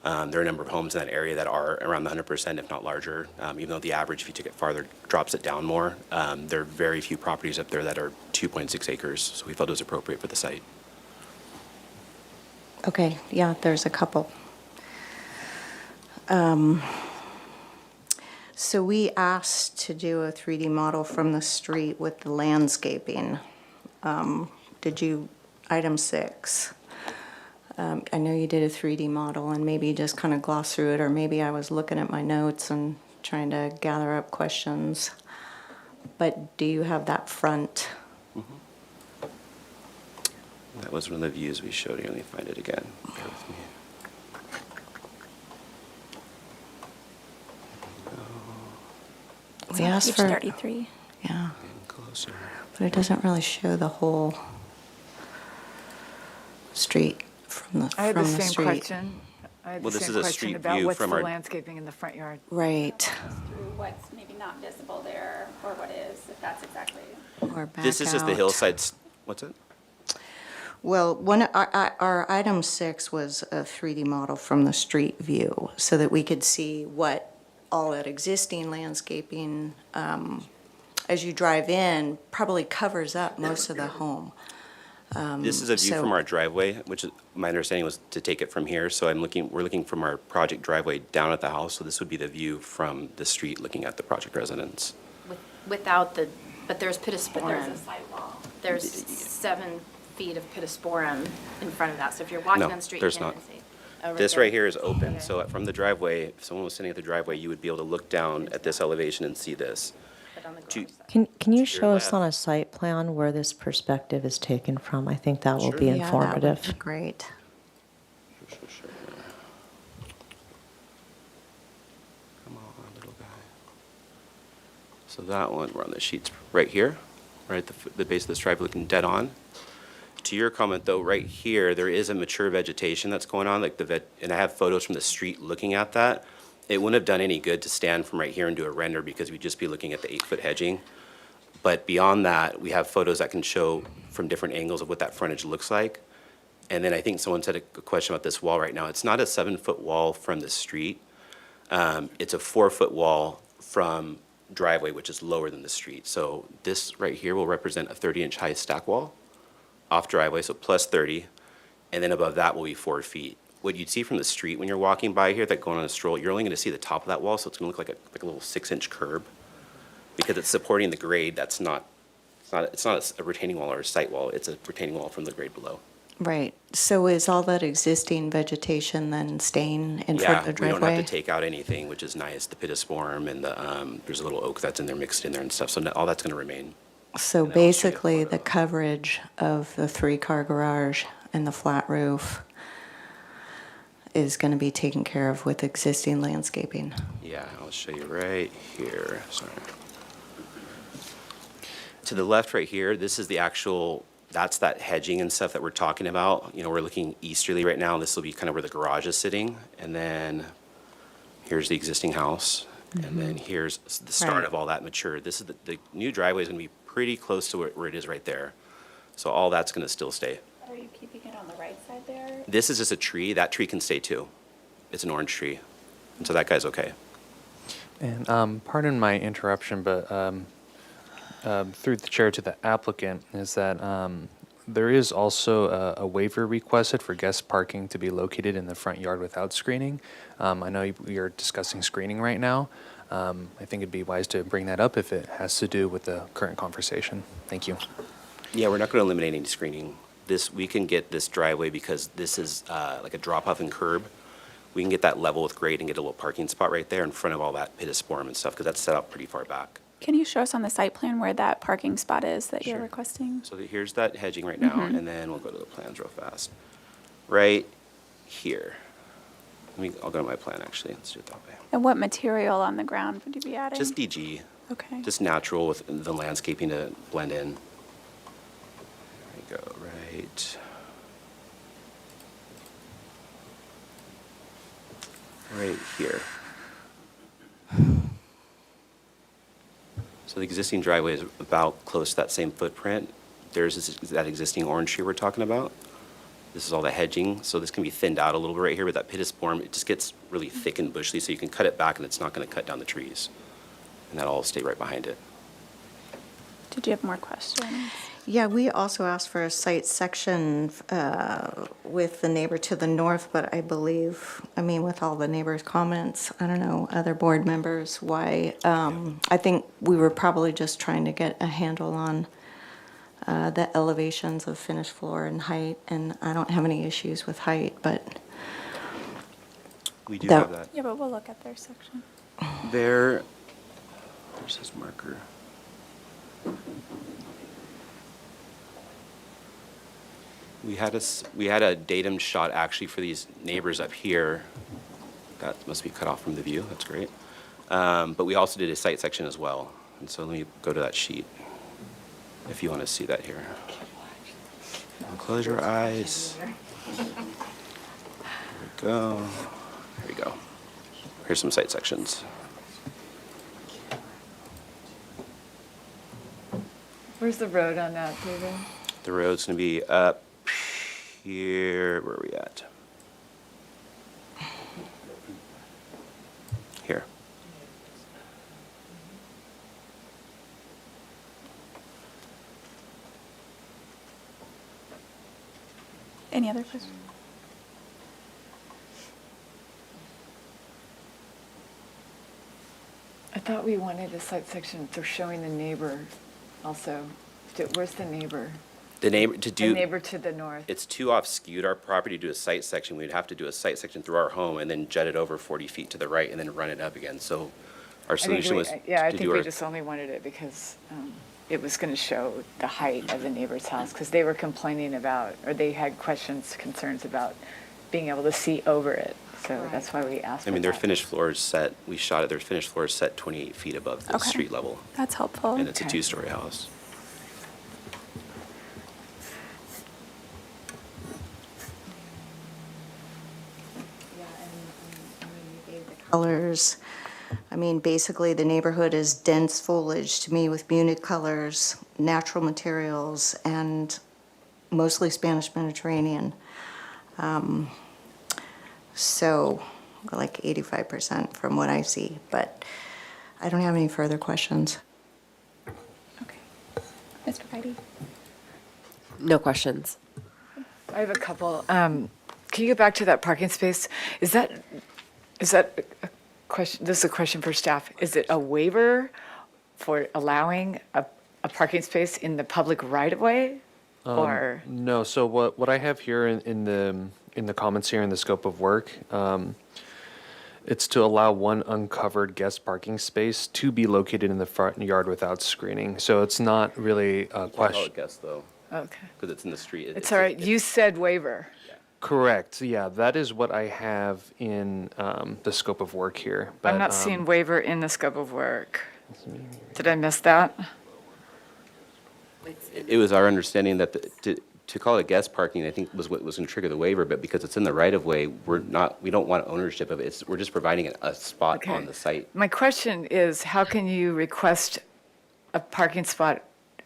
There are a number of homes in that area that are around the 100%, if not larger, even though the average, if you took it farther, drops it down more. There are very few properties up there that are 2.6 acres, so we felt it was appropriate for the site. Okay, yeah, there's a couple. So we asked to do a 3D model from the street with the landscaping. Did you, item 6? I know you did a 3D model, and maybe just kind of gloss through it, or maybe I was looking at my notes and trying to gather up questions. But do you have that front? That was one of the views we showed you. Let me find it again. Bear with me. We asked Page for 33. Yeah, Getting closer. but it doesn't really show the whole street from the I had the from the same street. question. I had Well, the this same is a question street about view what's from the our- landscaping in the front yard. Right. Through what's maybe not visible there, or what is, if that's exactly. Or back This is just the out. hillsides. What's it? Well, our item 6 was a 3D model from the street view, so that we could see what all that existing landscaping, as you drive in, probably covers up most of the home. This is a view so- from our driveway, which is, my understanding was to take it from here. So we're looking from our project driveway down at the house. So this would be the view from the street looking at the project residence. Without the, but there's pittosporum. But there's a sidewall. There's 7 feet of pittosporum in front of that, so if you're walking No, on the street, you there's can't not. even see. Oh, This there. right here is open. Okay. So from the driveway, if someone was sitting at the driveway, you would be able to look down at this elevation and see this. But on the To- garage side. Can you To your show us left. on a site plan where this perspective is taken from? I think that will be Yeah, that would informative. be great. Sure. Come on, little guy. So that one, we're on the sheets right here, right at the base of this drive, looking dead on. To your comment though, right here, there is a mature vegetation that's going on, like and I have photos from the street looking at that. It wouldn't have done any good to stand from right here and do a render because we'd just be looking at the 8-foot hedging. But beyond that, we have photos that can show from different angles of what that frontage looks like. And then I think someone said a question about this wall right now. It's not a 7-foot wall from the street. It's a 4-foot wall from driveway, which is lower than the street. So this right here will represent a 30-inch high stack wall off driveway, so plus 30. And then above that will be 4 feet. What you'd see from the street when you're walking by here, that going on a stroll, you're only going to see the top of that wall, so it's going to look like a little 6-inch curb because it's supporting the grade. It's not a retaining wall or a site wall. It's a retaining wall from the grade below. Right. So is all that existing vegetation then staying in front of the Yeah, we driveway? don't have to take out anything, which is nice. The pittosporum and there's a little oak that's in there mixed in there and stuff. So all that's going to remain. So And then I'll show you a basically, the photo. coverage of the 3-car garage and the flat roof is going to be taken care of with existing landscaping. Yeah, I'll show you right here. Sorry. To the left right here, this is the actual That's that hedging and stuff that we're talking about. You know, we're looking easterly right now. This will be kind of where the garage is sitting. And then here's the existing house. And then here's the start Right. of all that mature. This is the new driveway is going to be pretty close to where it is right there. So all that's going to still stay. Are you keeping it on the right side there? This is just a tree. That tree can stay too. It's an orange tree. And so that guy's okay. And pardon my interruption, but through the chair to the applicant, is that there is also a waiver requested for guest parking to be located in the front yard without screening. I know we are discussing screening right now. I think it'd be wise to bring that up if it has to do with the current conversation. Thank you. Yeah, we're not going to eliminate any screening. We can get this driveway because this is like a drop-off and curb. We can get that level with grade and get a little parking spot right there in front of all that pittosporum and stuff because that's set up pretty far back. Can you show us on the site plan where that parking spot is that you're Sure. requesting? So here's that hedging right now, and then we'll go to the plans real fast. Right here. I'll go to my plan, actually. Let's do it that way. And what material on the ground would you be adding? Just DG. Okay. Just natural with the landscaping to blend in. There you go, right. Right here. So the existing driveway is about close to that same footprint. There's that existing orange tree we're talking about. This is all the hedging, so this can be thinned out a little bit right here, but that pittosporum, it just gets really thick and bushy, so you can cut it back and it's not gonna cut down the trees. And that'll all stay right behind it. Did you have more questions? Yeah, we also asked for a site section with the neighbor to the north, but I believe, with all the neighbors' comments, I don't know, other board members, why, I think we were probably just trying to get a handle on the elevations of finished floor and height, and I don't have any issues with height, but We do That- have that. Yeah, but we'll look at their section. There's his marker. We had a datum shot actually for these neighbors up here. That must be cut off from the view, that's great. But we also did a site section as well. And so let me go to that sheet, if you want to see that here. Close your eyes. There we go. There we go. Here's some site sections. Where's the road on that, David? The road's gonna be up here, where are we at? Here. Any other questions? I thought we wanted a site section for showing the neighbor also. Where's the neighbor? The neighbor, The neighbor to the north. it's too off skewed our property to do a site section. We'd have to do a site section through our home and then jut it over 40 feet to the right and then run it up again. So our solution was Yeah, I to think do we our, just only wanted it because it was going to show the height of the neighbor's house, because they were complaining about, or they had questions, concerns about being able to see over it. So that's why we asked for their that. finished floor is set, we shot it, their finished floor is set 28 feet above the Okay. street level. That's helpful. And it's a Okay. two-story house. colors. Basically, the neighborhood is dense foliage to me with muted colors, natural materials, and mostly Spanish Mediterranean. So, like 85% from what I see, but I don't have any further questions. Okay. Mr. Heidi? No questions. I have a couple. Can you go back to that parking space? Is that a question? This is a question for staff. Is it a waiver for allowing a parking space in the public right-of-way? Or, No, so what I have here in the comments here in the scope of work, it's to allow one uncovered guest parking space to be located in the front yard without screening. So it's not really a question. I guess though, okay. because it's in the street. It's all right. You said waiver. Correct. Yeah, that is what I have in the scope of work here. But, I'm not seeing waiver in the scope of work. Did I miss that? It was our understanding that to call it guest parking, I think was what was going to trigger the waiver, but because it's in the right-of-way, we don't want ownership of it. We're just providing a spot Okay. on the site. My question is, how can you request a parking spot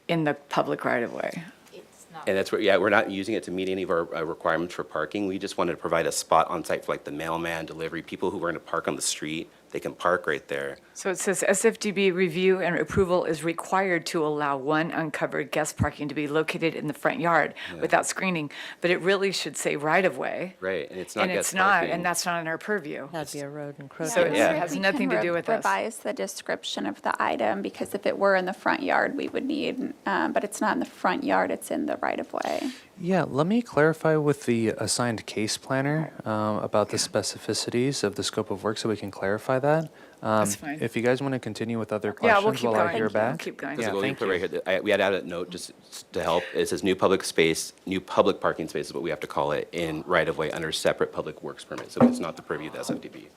in the public right-of-way? It's not. And that's where, yeah, we're not using it to meet any of our requirements for parking. We just wanted to provide a spot on site for like the mailman, delivery, people who were going to park on the street. They can park right there. So it says SFDB review and approval is required to allow one uncovered guest parking to be located in the front yard without screening, but it really should say right-of-way. Right, and it's not And guest it's not, parking. and that's not in our purview. That'd be a road So encroachment. it Yeah. has We nothing can to do with us. Revise the description of the item, because if it were in the front yard, we would need, but it's not in the front yard, it's in the right-of-way. Yeah, let me clarify with the assigned case planner about the specificities of the scope of work so we can clarify that. That's fine. If you guys want to continue with other Yeah, questions we'll keep while I going. hear We'll back. keep going. Because Yeah, we'll thank put you. right here, we had added a note just to help. It says new public space, new public parking space is what we have to call it in right-of-way under separate public works permit. So it's not the purview of the SFDB.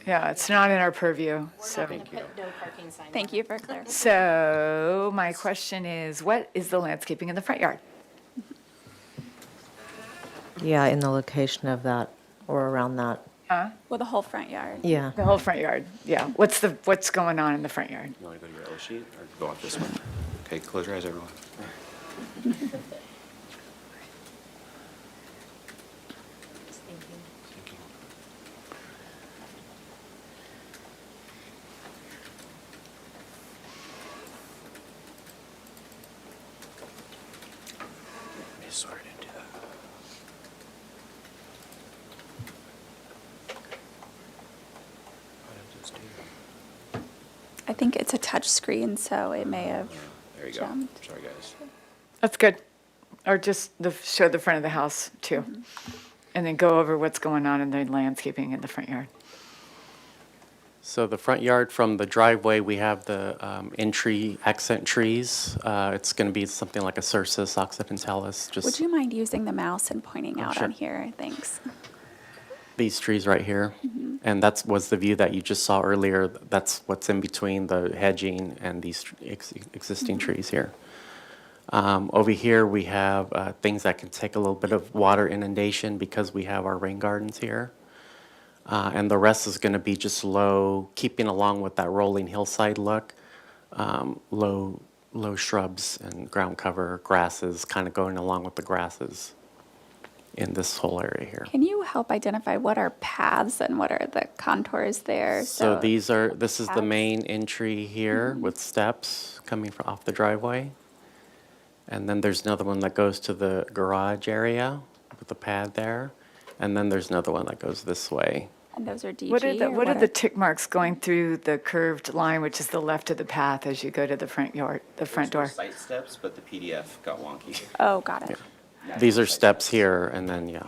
Yeah, it's not in our purview, so. We're not gonna put no parking sign. Thank you for clarifying. So my question is, what is the landscaping in the front yard? Yeah, in the location of that or around that. Well, the whole front yard. Yeah. The whole front yard, yeah. What's going on in the front yard? You want to go to your yellow sheet or go off this one? Okay, close your eyes, everyone. Just thinking. Let me sort it into that. What did I just do? I think it's a touch screen, so it may have There you go. jumped. Sorry, guys. That's good. Or just show the front of the house too. And then go over what's going on in the landscaping in the front yard. So the front yard from the driveway, we have the entry accent trees. It's going to be something like a Cercis occidentalis, Would just you mind using the mouse and pointing out sure. on here? Thanks. these trees right here. And that was the view that you just saw earlier. That's what's in between the hedging and these existing trees here. Over here, we have things that can take a little bit of water inundation because we have our rain gardens here. And the rest is going to be just low, keeping along with that rolling hillside look, low shrubs and ground cover, grasses, kind of going along with the grasses in this whole area here. Can you help identify what are paths and what are the contours there? So this is the main entry here with steps coming off the driveway. And then there's another one that goes to the garage area with the pad there. And then there's another one that goes this way. And those are DG? What are the tick marks going through the curved line, which is the left of the path as you go to the front yard, the front door? Site steps, but the PDF got wonky. Oh, got it. These are steps here, and then, yeah.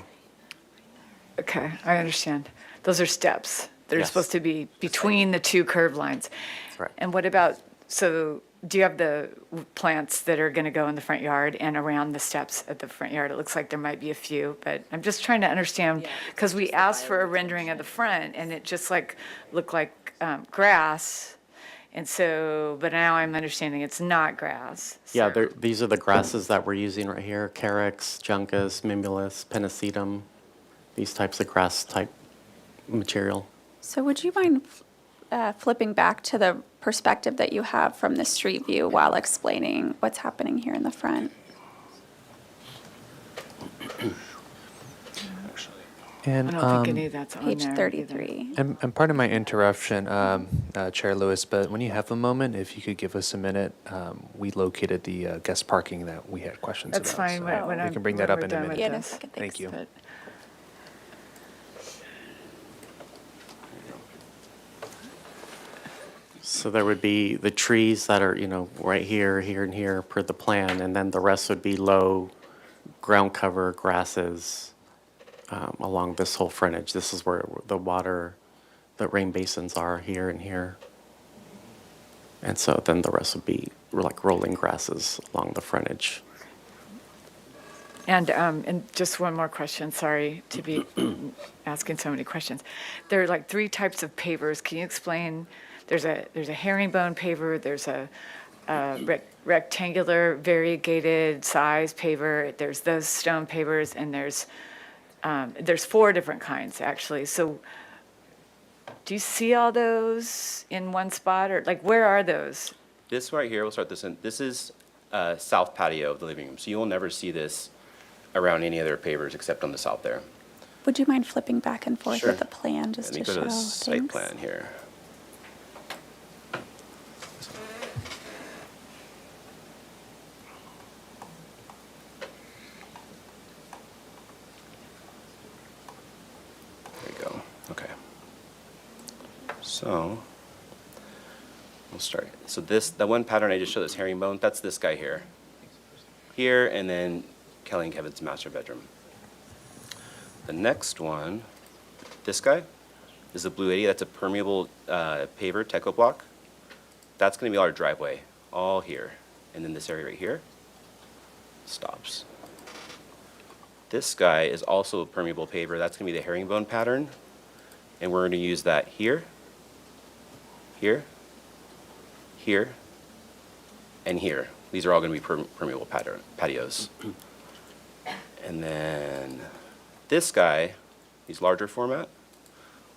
Okay, I understand. Those are steps. They're Yes. supposed to be between the two curved lines. That's right. And what about, so do you have the plants that are going to go in the front yard and around the steps at the front yard? It looks like there might be a few, but I'm just trying to understand, because we asked for a rendering of the front, and it just looked like grass. And so, but now I'm understanding it's not grass. Yeah, these are the grasses that we're using right here: carex, juncus, mimulus, pennisetum, these types of grass type material. So would you mind flipping back to the perspective that you have from the street view while explaining what's happening here in the front? And, I don't think any of that's on there. Page either. 33. and pardon my interruption, Chair Lewis, but when you have a moment, if you could give us a minute, we located the guest parking that we had questions about. That's fine so when we can bring that up we're in a done with minute. Yeah, in a this. second, Thank thanks. you. But- So there would be the trees that are, right here, here, and here per the plan, and then the rest would be low ground cover grasses along this whole frontage. This is where the rain basins are, here and here. And so then the rest would be like rolling grasses along the frontage. And just one more question, sorry to be asking so many questions. There are like 3 types of pavers. Can you explain? There's a herringbone paver, there's a rectangular variegated size paver. There's those stone pavers, and there's 4 different kinds, actually. So do you see all those in one spot, or like, where are those? This right here, we'll start this in. This is south patio of the living room. So you will never see this around any other pavers except on the south there. Would you mind flipping back and forth Sure. with the plan just Let me to go show to the site things? plan here. There you go. Okay. So we'll start. So the one pattern I just showed, this herringbone, that's this guy here. Here, and then Kelly and Kevin's master bedroom. The next one, this guy, is a Blue 80. That's a permeable paver Teco block. That's going to be our driveway, all here. And then this area right here stops. This guy is also a permeable paver. That's going to be the herringbone pattern. And we're going to use that here, here, here, and here. These are all going to be permeable patios. And then this guy, he's larger format.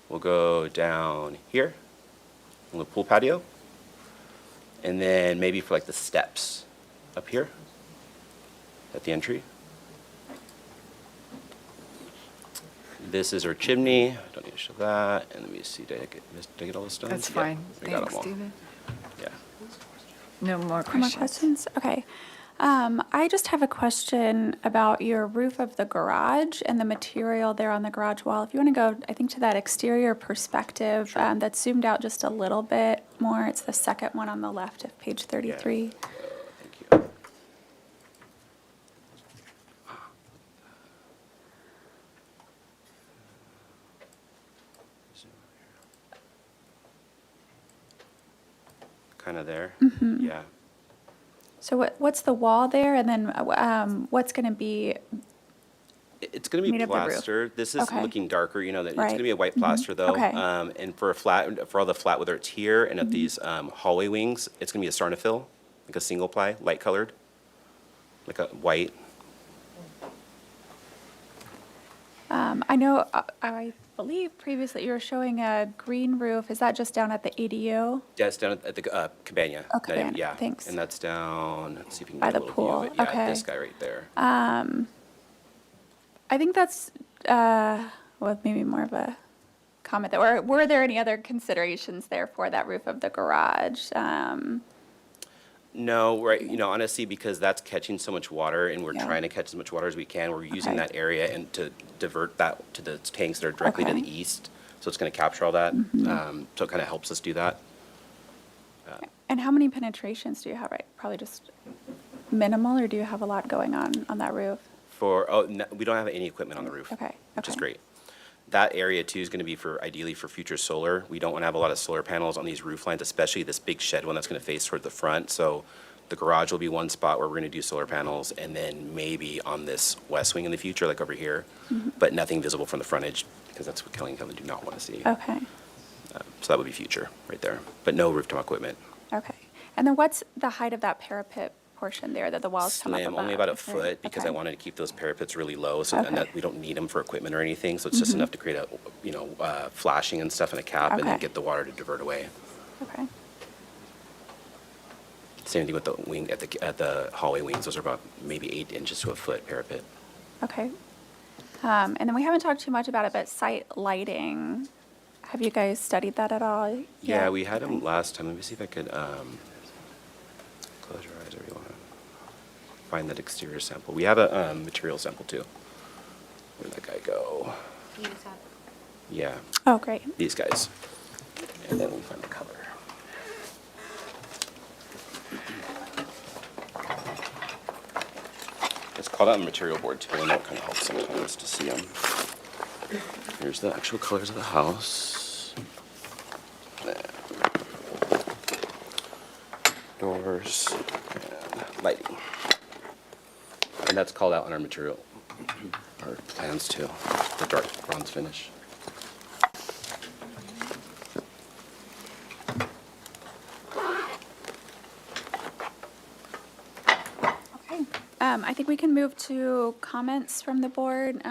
We'll go down here, on the pool patio. And then maybe for like the steps up here at the entry. This is our chimney. Don't need to show that. And let me see, did I get all the stones? That's Yeah, fine. we got Thanks, them all. Stephen. Yeah. No more No more questions? questions? Okay. I just have a question about your roof of the garage and the material there on the garage wall. If you want to go, I think, to that exterior perspective that's zoomed out just a little bit more. It's the second one on the left of page 33. Thank you. Kind of there. Yeah. So what's the wall there, and then what's going to be? It's going to Made be of the roof. plaster. This is Okay. looking darker, you know, that it's Right. going to be a white plaster though. Okay. And for all the flat, whether it's here and at these hallway wings, it's going to be a Sarnafil, like a single ply, light colored, like a white. I know, I believe previously you were showing a green roof. Is that just down at the ADU? Yeah, it's down at the Cabana. Oh, Cabana, Yeah. thanks. And that's down, let's see if you can By get a the little view of pool, it. Yeah, okay. this guy right there. I think that's, well, maybe more of a comment there. Or were there any other considerations there for that roof of the garage? No, right, you know, honestly, because that's catching so much water and we're Yeah. trying to catch as much water as we can, we're using Okay. that area and to divert that to the tanks that are directly to Okay. the east. So it's gonna capture all that. So it kind of helps us do that. And how many penetrations do you have, right? Probably just minimal, or do you have a lot going on that roof? We don't have any equipment on the roof. Okay, Which is okay. great. That area too is gonna be ideally for future solar. We don't wanna have a lot of solar panels on these roof lines, especially this big shed one that's gonna face toward the front. So the garage will be one spot where we're gonna do solar panels, and then maybe on this west wing in the future, like over here, but nothing visible from the frontage, because that's what Kelly and Kevin do not wanna see. Okay, So that would be future, right there, but no rooftop equipment. okay. And then what's the height of that parapet portion there that the walls come up Slim, above? only about a Right, foot, because I okay. wanted to keep those parapets really low, so and Okay. that we don't need them for equipment or anything, so it's just enough to create a, flashing and stuff and a cap, and then Okay. get the water to divert away. Okay, Same thing with the wing, at the hallway wings, those are about maybe 8 inches to a foot parapet. okay. And then we haven't talked too much about it, but site lighting, have you guys studied that at all? Yeah, we had them last time, let me see if I could, close your eyes if you want to find that exterior sample. We have a material sample too. Where'd that guy go? Yeah, Oh, great. these guys. And then we find the color. It's called out on material board too, and that kind of helps sometimes to see them. Here's the actual colors of the house. There. Doors and lighting. And that's called out on our material, our plans too, the dark bronze finish. I think we can move to comments from the board.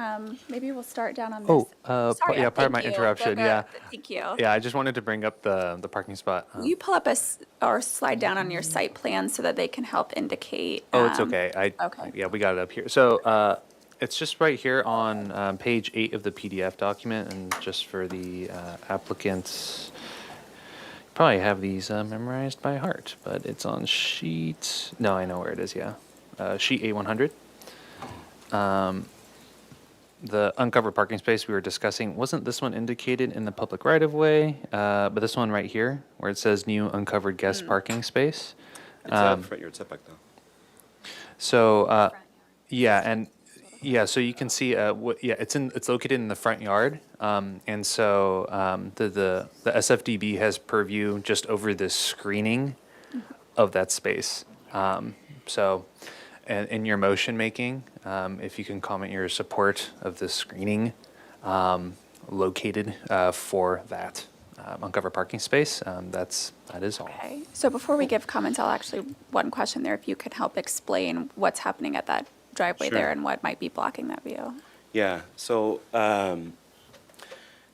Maybe we'll start down on this. Oh, Sorry, yeah, pardon my thank you. interruption, Go, yeah. Thank you. Yeah, I just wanted to bring up the parking spot. Will you pull up or slide down on your site plan so that they can help indicate? Oh, it's okay. Okay. Yeah, we got it up here. So it's just right here on page 8 of the PDF document, and just for the applicants, probably have these memorized by heart, but it's on sheet, no, I know where it is, yeah. Sheet A100. The uncovered parking space we were discussing, wasn't this one indicated in the public right-of-way? But this one right here, where it says new uncovered guest parking space. It's a front yard setback though. So, yeah, and, yeah, so you can see, it's located in the front yard. And so, the SFDB has purview just over this screening of that space. So, and in your motion making, if you can comment your support of this screening, located, for that, uncovered parking space, that is all. Okay, so before we give comments, I'll actually, one question there, if you could help explain what's happening at that driveway Sure. there and what might be blocking that view. Yeah, so the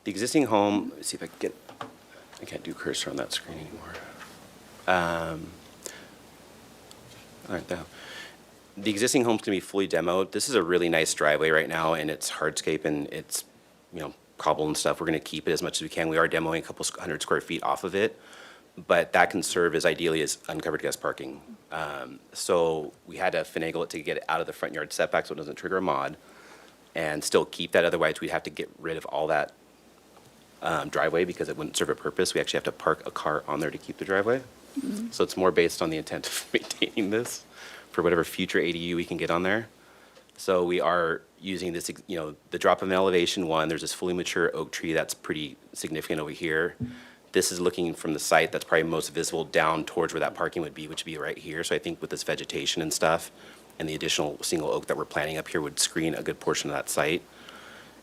existing home, let's see if I can't do cursor on that screen anymore. All right, now. The existing home's gonna be fully demoed. This is a really nice driveway right now, and it's hardscape and it's, cobble and stuff. We're gonna keep it as much as we can. We are demoing a couple 100 square feet off of it, but that can serve as ideally as uncovered guest parking. So we had to finagle it to get it out of the front yard setback so it doesn't trigger a mod, and still keep that. Otherwise, we'd have to get rid of all that driveway because it wouldn't serve a purpose. We actually have to park a car on there to keep the driveway. So it's more based on the intent of maintaining this for whatever future ADU we can get on there. So we are using this, the drop of an elevation one, there's this fully mature oak tree that's pretty significant over here. This is looking from the site that's probably most visible down towards where that parking would be, which would be right here. So I think with this vegetation and stuff, and the additional single oak that we're planting up here would screen a good portion of that site.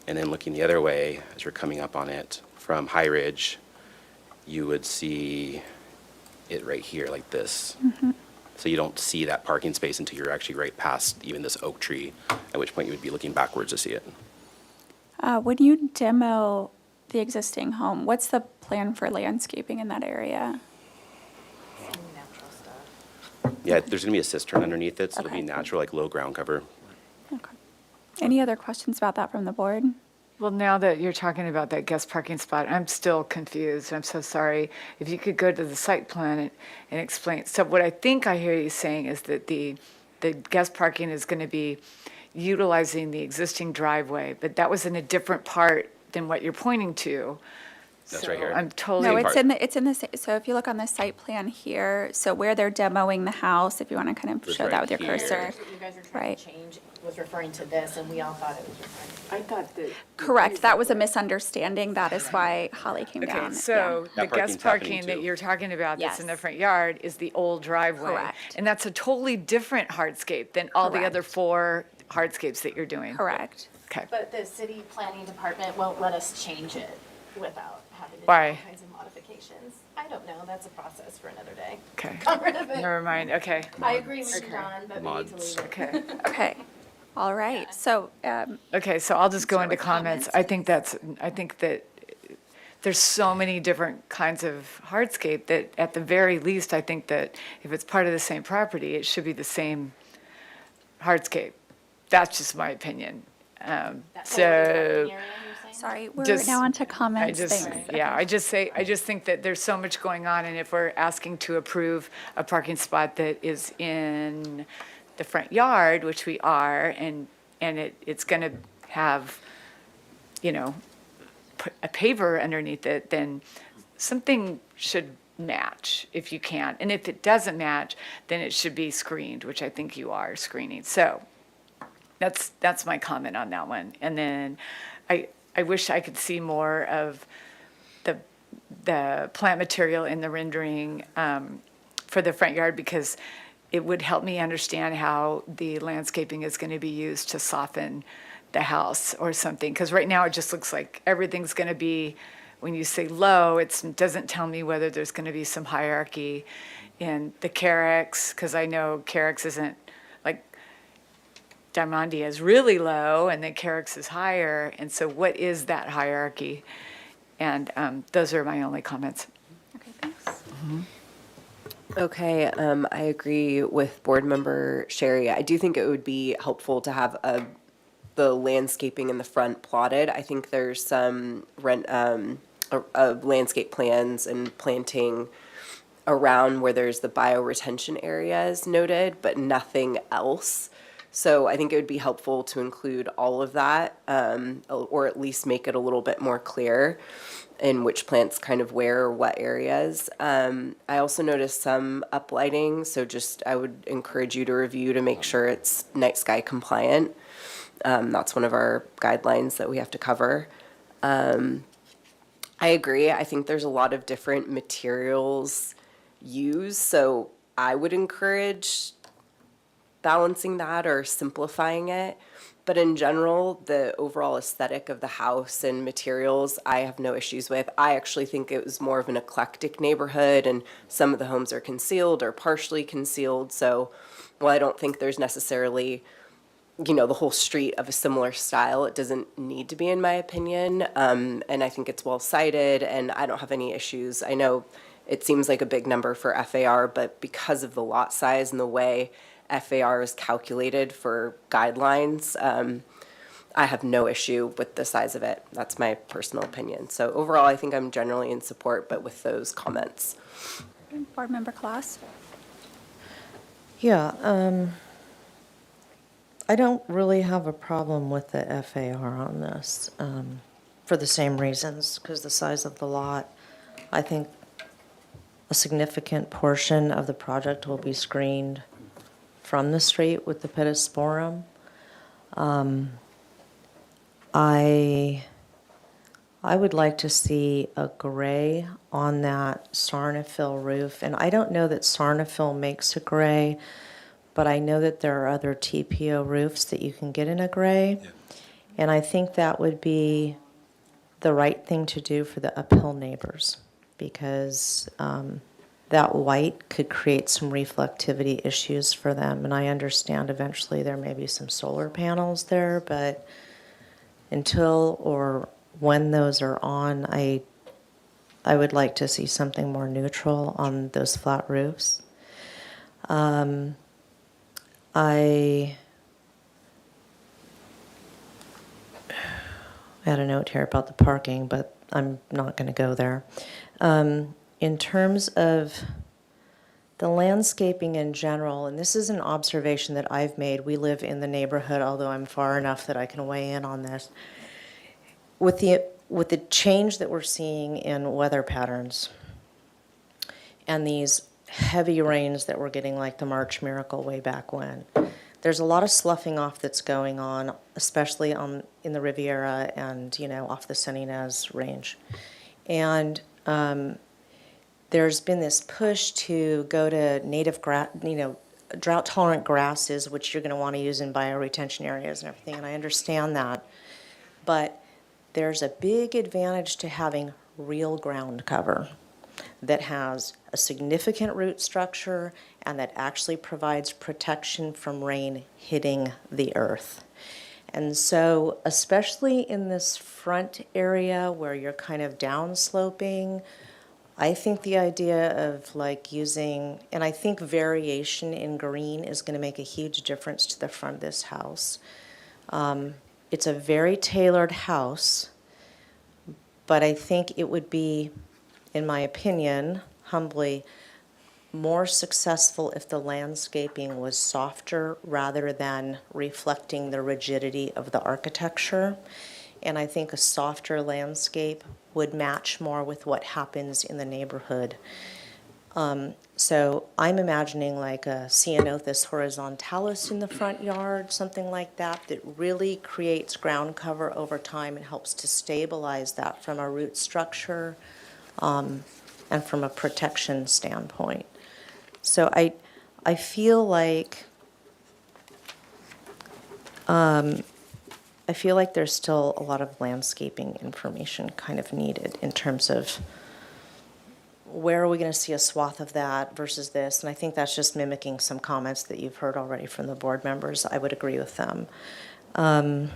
And then looking the other way, as you're coming up on it from High Ridge, you would see it right here like this. So you don't see that parking space until you're actually right past even this oak tree, at which point you would be looking backwards to see it. When you demo the existing home, what's the plan for landscaping in that area? Yeah, there's gonna be a cistern underneath it, so it'll be Okay. natural, like low ground cover. Okay. Any other questions about that from the board? Well, now that you're talking about that guest parking spot, I'm still confused. I'm so sorry. If you could go to the site plan and explain. So what I think I hear you saying is that the guest parking is going to be utilizing the existing driveway, but that was in a different part than what you're pointing to. That's So right here. I'm totally. No, Same it's in the, so if you look on the site plan here, so where they're demoing the house, if you want to kind of It's show that right with your here. cursor. What you guys are trying Right. to change was referring to this, and we all thought it was referring to. I thought that. Correct, that was a misunderstanding. That is why Holly came down. Okay, so the That guest parking's happening parking that too. you're talking about that's in the Yes. front yard is the old driveway. Correct. And that's a totally different hardscape than all the other Correct. 4 hardscapes that you're doing. Correct. Okay. But the city planning department won't let us change it without having to do Why? all kinds of modifications. I don't know, that's a process for another day. Okay. Got rid of it. Never mind, okay. I agree with you, John, but we need to Mods. leave it. Okay. Okay, all right, so, Okay, so I'll just go Start into with comments. comments. I think that there's so many different kinds of hardscape that at the very least, I think that if it's part of the same property, it should be the same hardscape. That's just my opinion. That whole So, area, you're saying? sorry, we're Just- now on to I comments, just, thanks. yeah, I just think that there's so much going on, and if we're asking to approve a parking spot that is in the front yard, which we are, and it's gonna have, put a paver underneath it, then something should match if you can. And if it doesn't match, then it should be screened, which I think you are screening. So that's my comment on that one. And then I wish I could see more of the plant material in the rendering for the front yard, because it would help me understand how the landscaping is going to be used to soften the house or something. Because right now it just looks like everything's going to be, when you say low, it doesn't tell me whether there's going to be some hierarchy in the carex, because I know carex isn't, like, Diamondia is really low and then Carrick's is higher. And so what is that hierarchy? And those are my only comments. Okay, thanks. Okay, I agree with Board Member Sherry. I do think it would be helpful to have the landscaping in the front plotted. I think there's some landscape plans and planting around where there's the bioretention areas noted, but nothing else. So I think it would be helpful to include all of that, or at least make it a little bit more clear in which plants kind of where or what areas. I also noticed some uplighting, so just I would encourage you to review to make sure it's night sky compliant. That's one of our guidelines that we have to cover. I agree. I think there's a lot of different materials used, so I would encourage balancing that or simplifying it. But in general, the overall aesthetic of the house and materials, I have no issues with. I actually think it was more of an eclectic neighborhood, and some of the homes are concealed or partially concealed. So while I don't think there's necessarily, the whole street of a similar style, it doesn't need to be, in my opinion. And I think it's well cited, and I don't have any issues. I know it seems like a big number for FAR, but because of the lot size and the way FAR is calculated for guidelines, I have no issue with the size of it. That's my personal opinion. So overall, I think I'm generally in support, but with those comments. Board Member Claus? Yeah, I don't really have a problem with the FAR on this, for the same reasons, because the size of the lot, I think a significant portion of the project will be screened from the street with the pittosporum. I would like to see a gray on that Sarnafil roof, and I don't know that Sarnafil makes a gray, but I know that there are other TPO roofs that you can get in a gray, and I think that would be the right thing to do for the uphill neighbors, because that white could create some reflectivity issues for them. And I understand eventually there may be some solar panels there, but until or when those are on, I would like to see something more neutral on those flat roofs. I had a note here about the parking, but I'm not going to go there. In terms of the landscaping in general, and this is an observation that I've made, we live in the neighborhood, although I'm far enough that I can weigh in on this. With the change that we're seeing in weather patterns and these heavy rains that we're getting, like the March miracle way back when, there's a lot of sloughing off that's going on, especially in the Riviera and, off the San Ynez range. And there's been this push to go to native drought-tolerant grasses, which you're going to want to use in bioretention areas and everything, and I understand that. But there's a big advantage to having real ground cover that has a significant root structure and that actually provides protection from rain hitting the earth. And so, especially in this front area where you're kind of downsloping, I think the idea of using, and I think variation in green is going to make a huge difference to the front of this house. It's a very tailored house, but I think it would be, in my opinion, humbly, more successful if the landscaping was softer rather than reflecting the rigidity of the architecture. And I think a softer landscape would match more with what happens in the neighborhood. So I'm imagining like a Ceanothus horizontalis in the front yard, something like that, that really creates ground cover over time and helps to stabilize that from a root structure and from a protection standpoint. So I feel like there's still a lot of landscaping information kind of needed in terms of where are we going to see a swath of that versus this? And I think that's just mimicking some comments that you've heard already from the board members. I would agree with them. From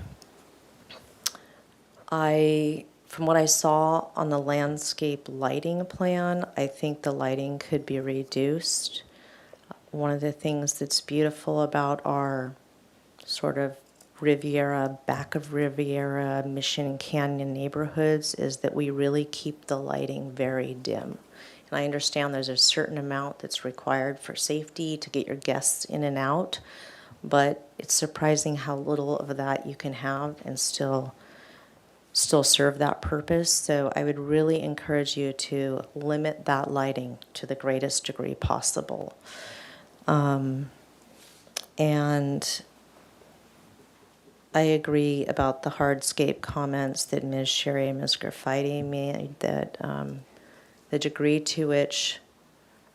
what I saw on the landscape lighting plan, I think the lighting could be reduced. One of the things that's beautiful about our sort of Riviera, back of Riviera, Mission Canyon neighborhoods is that we really keep the lighting very dim. And I understand there's a certain amount that's required for safety to get your guests in and out, but it's surprising how little of that you can have and still serve that purpose. So I would really encourage you to limit that lighting to the greatest degree possible. And I agree about the hardscape comments that Ms. Sherry and Ms. Graffiti made, that the degree to which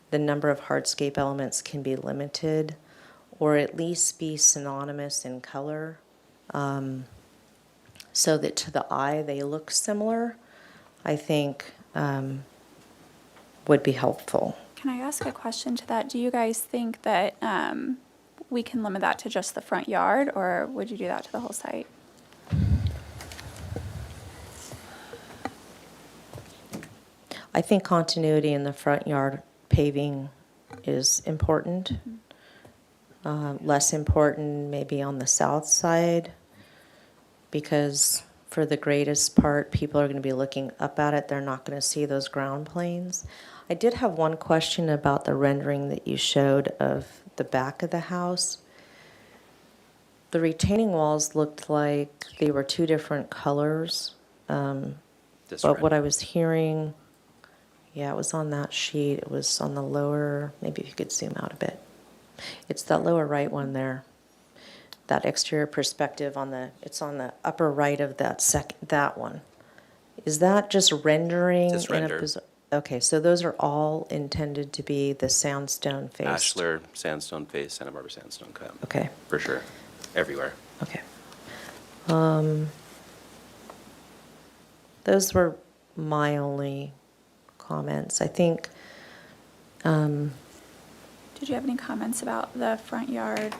the number of hardscape elements can be limited or at least be synonymous in color, so that to the eye they look similar, I think would be helpful. Can I ask a question to that? Do you guys think that we can limit that to just the front yard, or would you do that to the whole site? I think continuity in the front yard paving is important. Less important maybe on the south side, because for the greatest part, people are going to be looking up at it. They're not going to see those ground planes. I did have one question about the rendering that you showed of the back of the house. The retaining walls looked like they were two different colors. But what I was hearing, yeah, it was on that sheet. It was on the lower, maybe if you could zoom out a bit. It's that lower right one there. That exterior perspective it's on the upper right of that one. Is that just rendering? Just render. Okay, so those are all intended to be the sandstone face. Ashlar sandstone face, Santa Barbara sandstone cut. Okay. For sure. Everywhere. Okay. Those were my only comments. I think. Did you have any comments about the front yard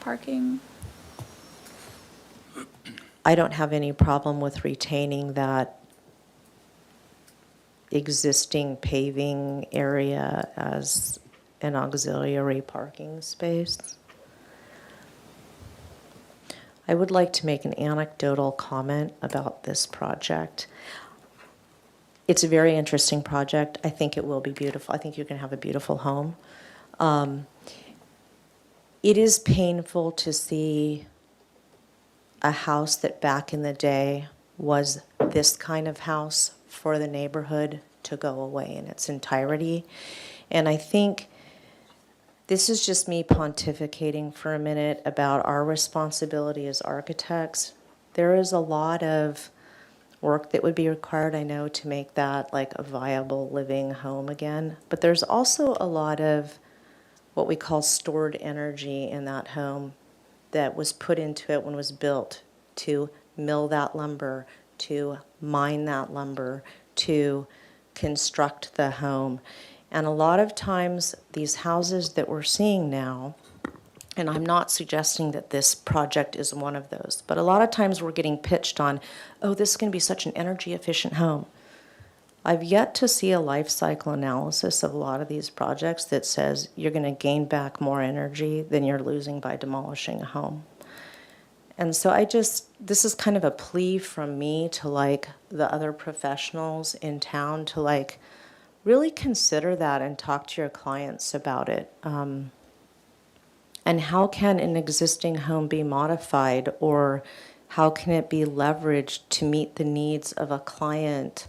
parking? I don't have any problem with retaining that existing paving area as an auxiliary parking space. I would like to make an anecdotal comment about this project. It's a very interesting project. I think it will be beautiful. I think you're going to have a beautiful home. It is painful to see a house that back in the day was this kind of house for the neighborhood to go away in its entirety. And I think this is just me pontificating for a minute about our responsibility as architects. There is a lot of work that would be required, I know, to make that like a viable living home again. But there's also a lot of what we call stored energy in that home that was put into it when it was built, to mill that lumber, to mine that lumber, to construct the home. And a lot of times these houses that we're seeing now, and I'm not suggesting that this project is one of those, but a lot of times we're getting pitched on, oh, this is going to be such an energy efficient home. I've yet to see a life cycle analysis of a lot of these projects that says you're going to gain back more energy than you're losing by demolishing a home. And so this is kind of a plea from me to like the other professionals in town to like really consider that and talk to your clients about it. And how can an existing home be modified, or how can it be leveraged to meet the needs of a client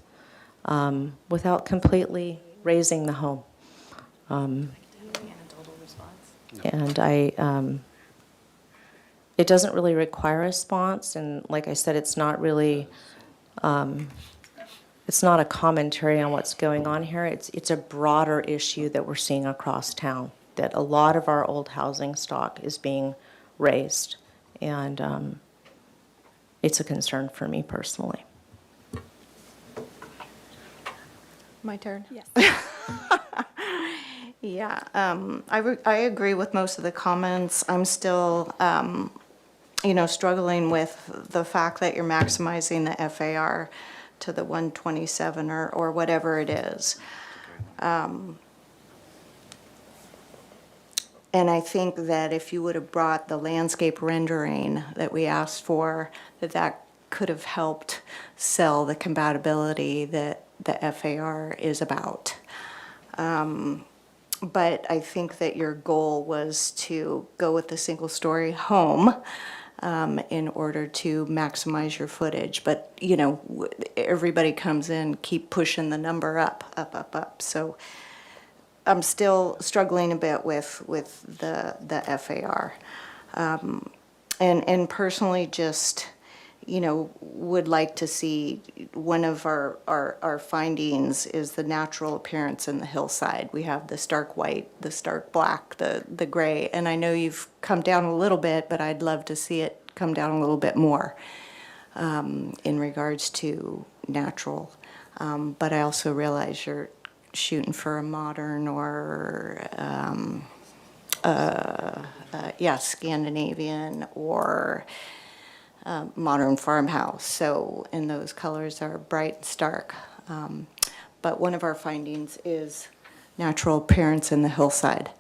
without completely raising the home? And it doesn't really require a response, and like I said, it's not really, it's not a commentary on what's going on here. It's a broader issue that we're seeing across town, that a lot of our old housing stock is being raised, and it's a concern for me personally. My turn? Yes. Yeah, I agree with most of the comments. I'm still, struggling with the fact that you're maximizing the FAR to the 127 or whatever it is. And I think that if you would have brought the landscape rendering that we asked for, that could have helped sell the compatibility that the FAR is about. But I think that your goal was to go with the single-story home in order to maximize your footage. But, everybody comes in, keep pushing the number up. So I'm still struggling a bit with the FAR. And personally just, would like to see one of our findings is the natural appearance in the hillside. We have the stark white, the stark black, the gray, and I know you've come down a little bit, but I'd love to see it come down a little bit more in regards to natural. But I also realize you're shooting for a modern or Scandinavian or modern farmhouse. So, and those colors are bright and stark. But one of our findings is natural appearance in the hillside.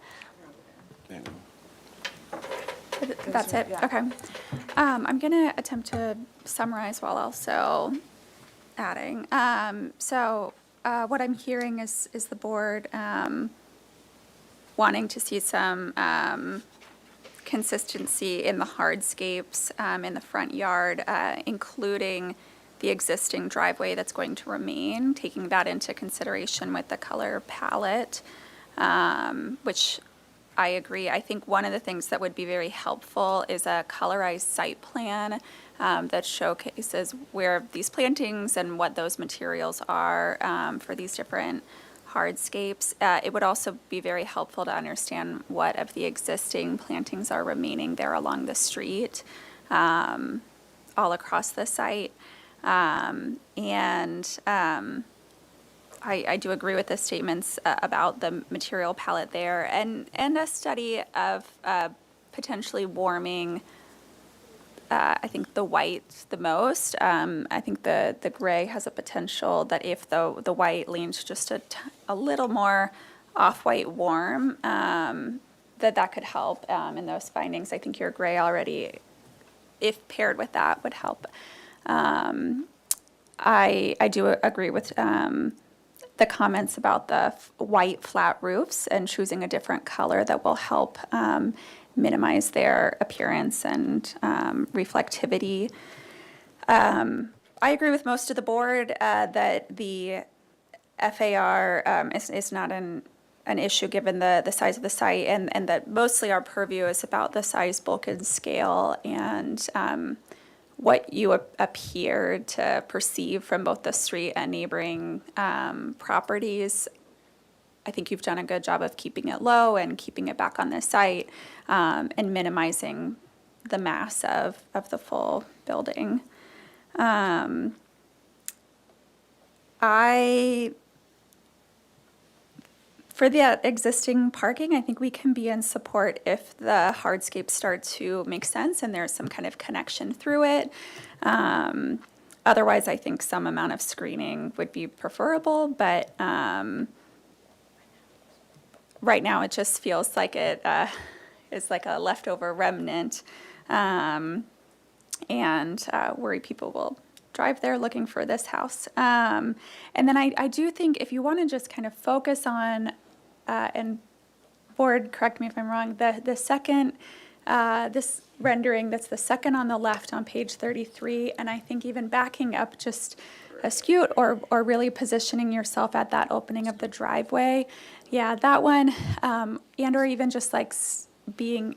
That's it? Okay. I'm going to attempt to summarize while also adding. What I'm hearing is the board wanting to see some consistency in the hardscapes in the front yard, including the existing driveway that's going to remain, taking that into consideration with the color palette, which I agree. I think one of the things that would be very helpful is a colorized site plan that showcases where these plantings and what those materials are for these different hardscapes. It would also be very helpful to understand what of the existing plantings are remaining there along the street, all across the site. I do agree with the statements about the material palette there and a study of potentially warming, I think the white the most. I think the gray has a potential that if the white leans just a little more off-white warm, that could help in those findings. I think your gray already, if paired with that, would help. I do agree with the comments about the white flat roofs and choosing a different color that will help minimize their appearance and reflectivity. I agree with most of the board that the FAR is not an issue given the size of the site, and that mostly our purview is about the size, bulk, and scale, and what you appear to perceive from both the street and neighboring properties. I think you've done a good job of keeping it low and keeping it back on the site and minimizing the mass of the full building. For the existing parking, I think we can be in support if the hardscapes start to make sense and there's some kind of connection through it. Otherwise, I think some amount of screening would be preferable, but right now it just feels like it is like a leftover remnant, and worry people will drive there looking for this house. And then I do think if you want to just kind of focus on, and board, correct me if I'm wrong, the second, this rendering that's the second on the left on page 33, and I think even backing up just a scoot or really positioning yourself at that opening of the driveway. Yeah, that one, and or even just like being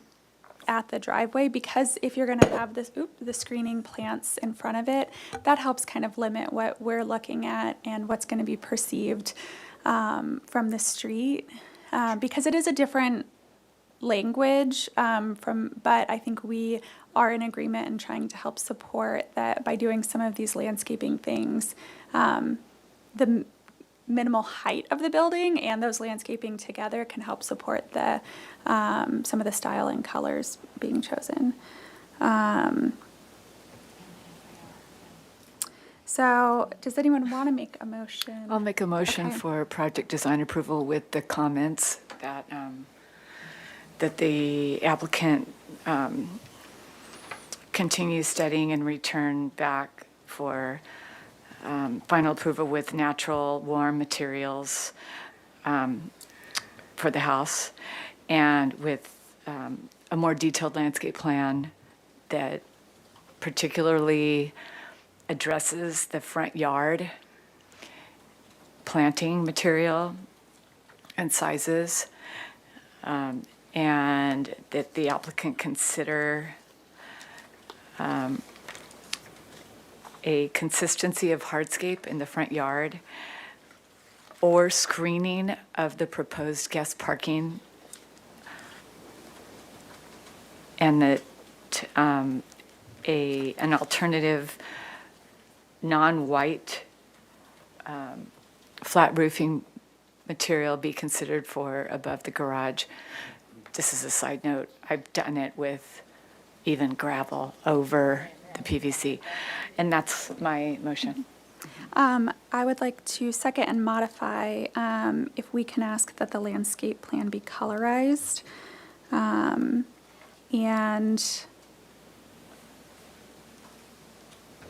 at the driveway, because if you're going to have this, the screening plants in front of it, that helps kind of limit what we're looking at and what's going to be perceived from the street, because it is a different language but I think we are in agreement in trying to help support that by doing some of these landscaping things. The minimal height of the building, and those landscaping together can help support the, some of the style and colors being chosen. So does anyone want to make a motion? I'll make a motion Okay. for project design approval with the comments that, that the applicant continue studying and return back for final approval with natural warm materials for the house, and with a more detailed landscape plan that particularly addresses the front yard planting material and sizes, and that the applicant consider a consistency of hardscape in the front yard or screening of the proposed guest parking, and that an alternative non-white flat roofing material be considered for above the garage. This is a side note. I've done it with even gravel over the PVC. And that's my motion. I would like to second and modify, if we can ask that the landscape plan be colorized. And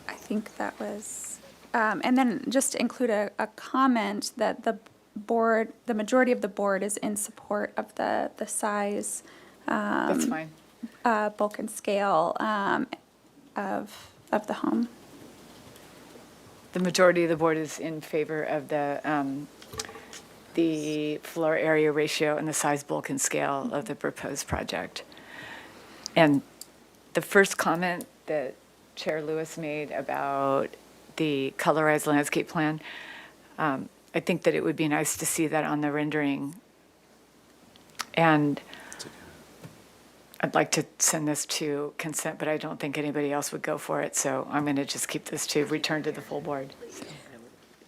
I think that was, and then just include a comment that the board, the majority of the board is in support of the size, That's fine. bulk and scale, of the home. The majority of the board is in favor of the floor area ratio and the size, bulk, and scale of the proposed project. And the first comment that Chair Lewis made about the colorized landscape plan, I think that it would be nice to see that on the rendering. And I'd like to send this to consent, but I don't think anybody else would go for it, so I'm going to just keep this to return to the full board.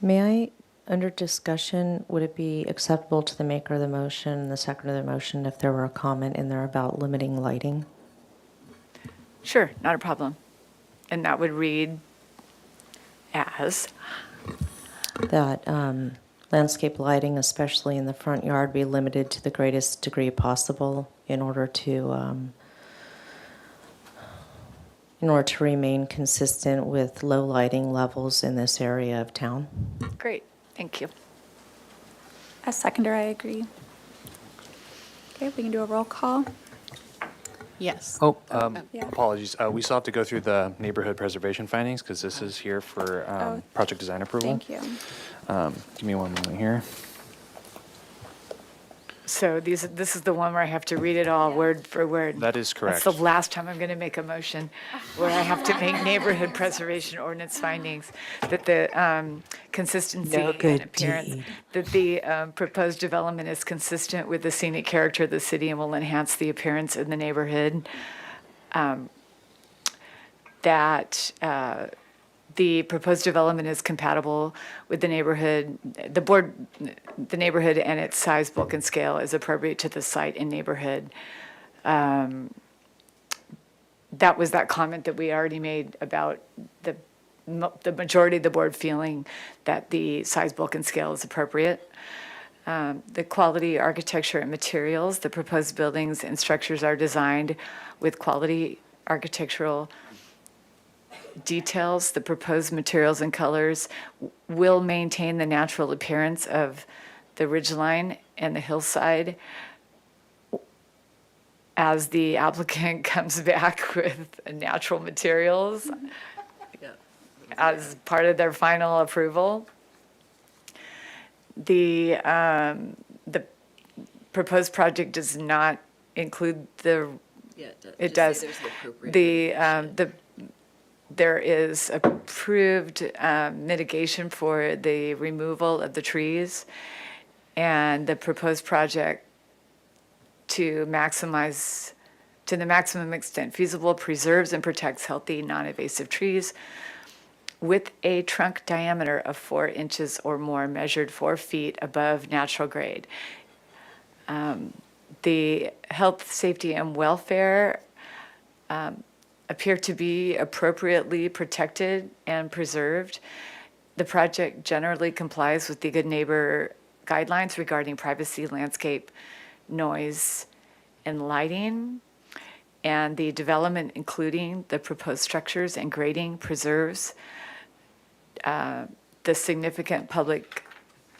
May I, under discussion, would it be acceptable to the maker of the motion and the seconder of the motion if there were a comment in there about limiting lighting? Sure, not a problem. And that would read as, That landscape lighting, especially in the front yard, be limited to the greatest degree possible in order to remain consistent with low lighting levels in this area of town. great, thank you. As seconder, I agree. Okay, we can do a roll call. Yes. Oh, Yeah. apologies. We still have to go through the neighborhood preservation findings because this is here for Oh, project design approval. Thank you. Give me one moment here. So this is the one where I have to read it all word for word. That is correct. That's the last time I'm going to make a motion where I have to make neighborhood preservation ordinance findings, that the consistency No and good appearance, deed. that the proposed development is consistent with the scenic character of the city and will enhance the appearance in the neighborhood. That the proposed development is compatible with the neighborhood, the neighborhood and its size, bulk, and scale is appropriate to the site and neighborhood. That was that comment that we already made about the majority of the board feeling that the size, bulk, and scale is appropriate. The quality, architecture, and materials, the proposed buildings and structures are designed with quality architectural details. The proposed materials and colors will maintain the natural appearance of the ridgeline and the hillside as the applicant comes back with natural materials as part of their final approval. The proposed project does not include the, it does. There is approved mitigation for the removal of the trees, and the proposed project to maximize, to the maximum extent feasible, preserves and protects healthy, non-invasive trees with a trunk diameter of 4 inches or more, measured 4 feet above natural grade. The health, safety, and welfare appear to be appropriately protected and preserved. The project generally complies with the Good Neighbor guidelines regarding privacy, landscape, noise, and lighting. And the development, including the proposed structures and grading, preserves the significant public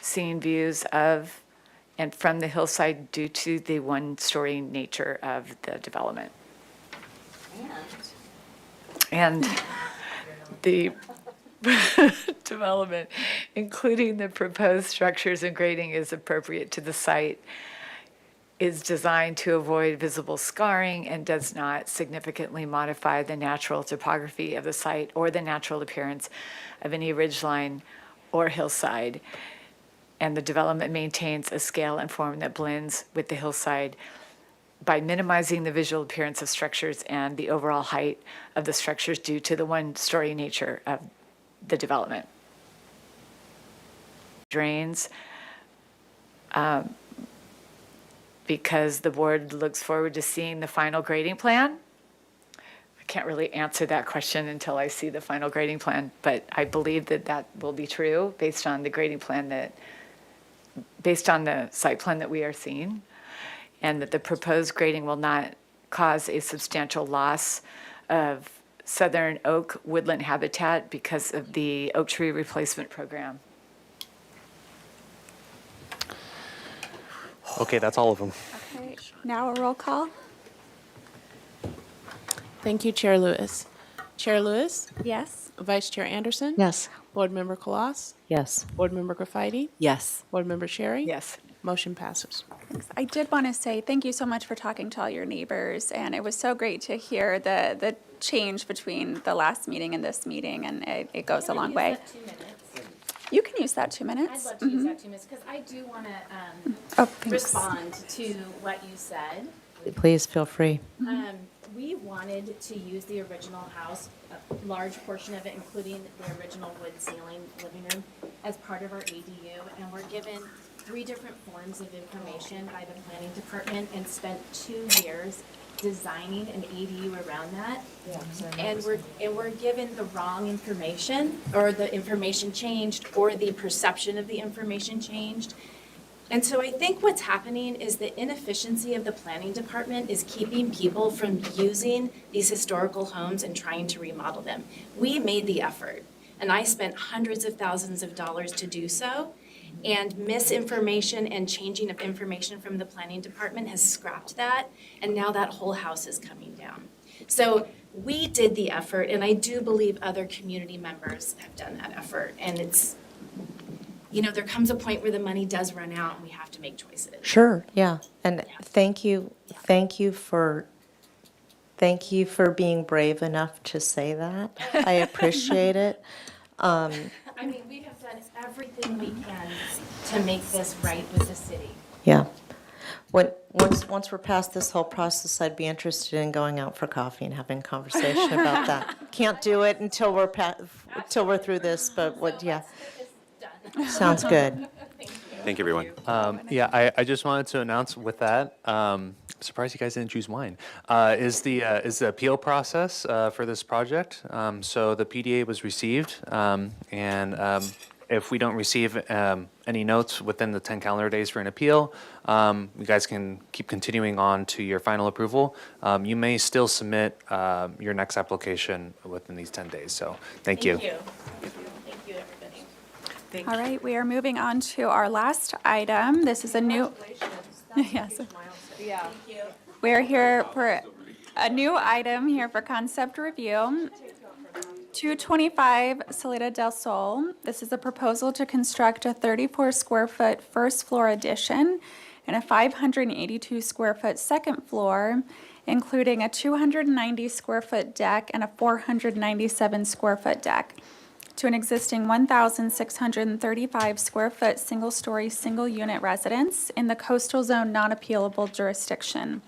scene views of and from the hillside due to the one-story nature of the development. And the development, including the proposed structures and grading, is appropriate to the site, is designed to avoid visible scarring, and does not significantly modify the natural topography of the site or the natural appearance of any ridgeline or hillside. And the development maintains a scale and form that blends with the hillside by minimizing the visual appearance of structures and the overall height of the structures due to the one-story nature of the development. Drains, because the board looks forward to seeing the final grading plan. I can't really answer that question until I see the final grading plan, but I believe that that will be true based on the grading plan based on the site plan that we are seeing, and that the proposed grading will not cause a substantial loss of southern oak woodland habitat because of the oak tree replacement program. Okay, that's all of them. Okay, now a roll call? Thank you, Chair Lewis. Chair Lewis, Yes? Vice Chair Anderson? Yes. Board Member Colas? Yes. Board Member Graffiti? Yes. Board Member Sherry? Yes. Motion passes. Thanks. I did want to say thank you so much for talking to all your neighbors, and it was so great to hear the change between the last meeting and this meeting, and it goes a long way. You can use that 2 minutes. I'd love to use that 2 minutes, because I do want to Oh, thanks. respond to what you said. Please feel free. We wanted to use the original house, a large portion of it, including the original wood ceiling living room, as part of our ADU, and we're given 3 different forms of information by the planning department and spent 2 years designing an ADU around that. And we're given the wrong information, or the information changed, or the perception of the information changed. And so I think what's happening is the inefficiency of the planning department is keeping people from using these historical homes and trying to remodel them. We made the effort, and I spent hundreds of thousands of dollars to do so. And misinformation and changing of information from the planning department has scrapped that, and now that whole house is coming down. So we did the effort, and I do believe other community members have done that effort. And it's, there comes a point where the money does run out and we have to make choices. Sure, yeah. And thank you for being brave enough to say that. I appreciate it. We have done everything we can to make this right with the city. Yeah. Once we're past this whole process, I'd be interested in going out for coffee and having a conversation about that. Can't do it until we're through this, but yeah. Sounds good. Thank you, everyone. I just wanted to announce with that, surprised you guys didn't choose wine, is the appeal process for this project. So the PDA was received, and if we don't receive any notes within the 10 calendar days for an appeal, you guys can keep continuing on to your final approval. You may still submit your next application within these 10 days. So thank you. Thank you, everybody. Thank All right, we are moving on to our last item. This is a new. Yes. Yeah. We're here for a new item here for concept review. 225 Salida del Sol. This is a proposal to construct a 34 square foot first floor addition and a 582 square foot second floor, including a 290 square foot deck and a 497 square foot deck, to an existing 1,635 square foot single-story, single-unit residence in the coastal zone non-appealable jurisdiction.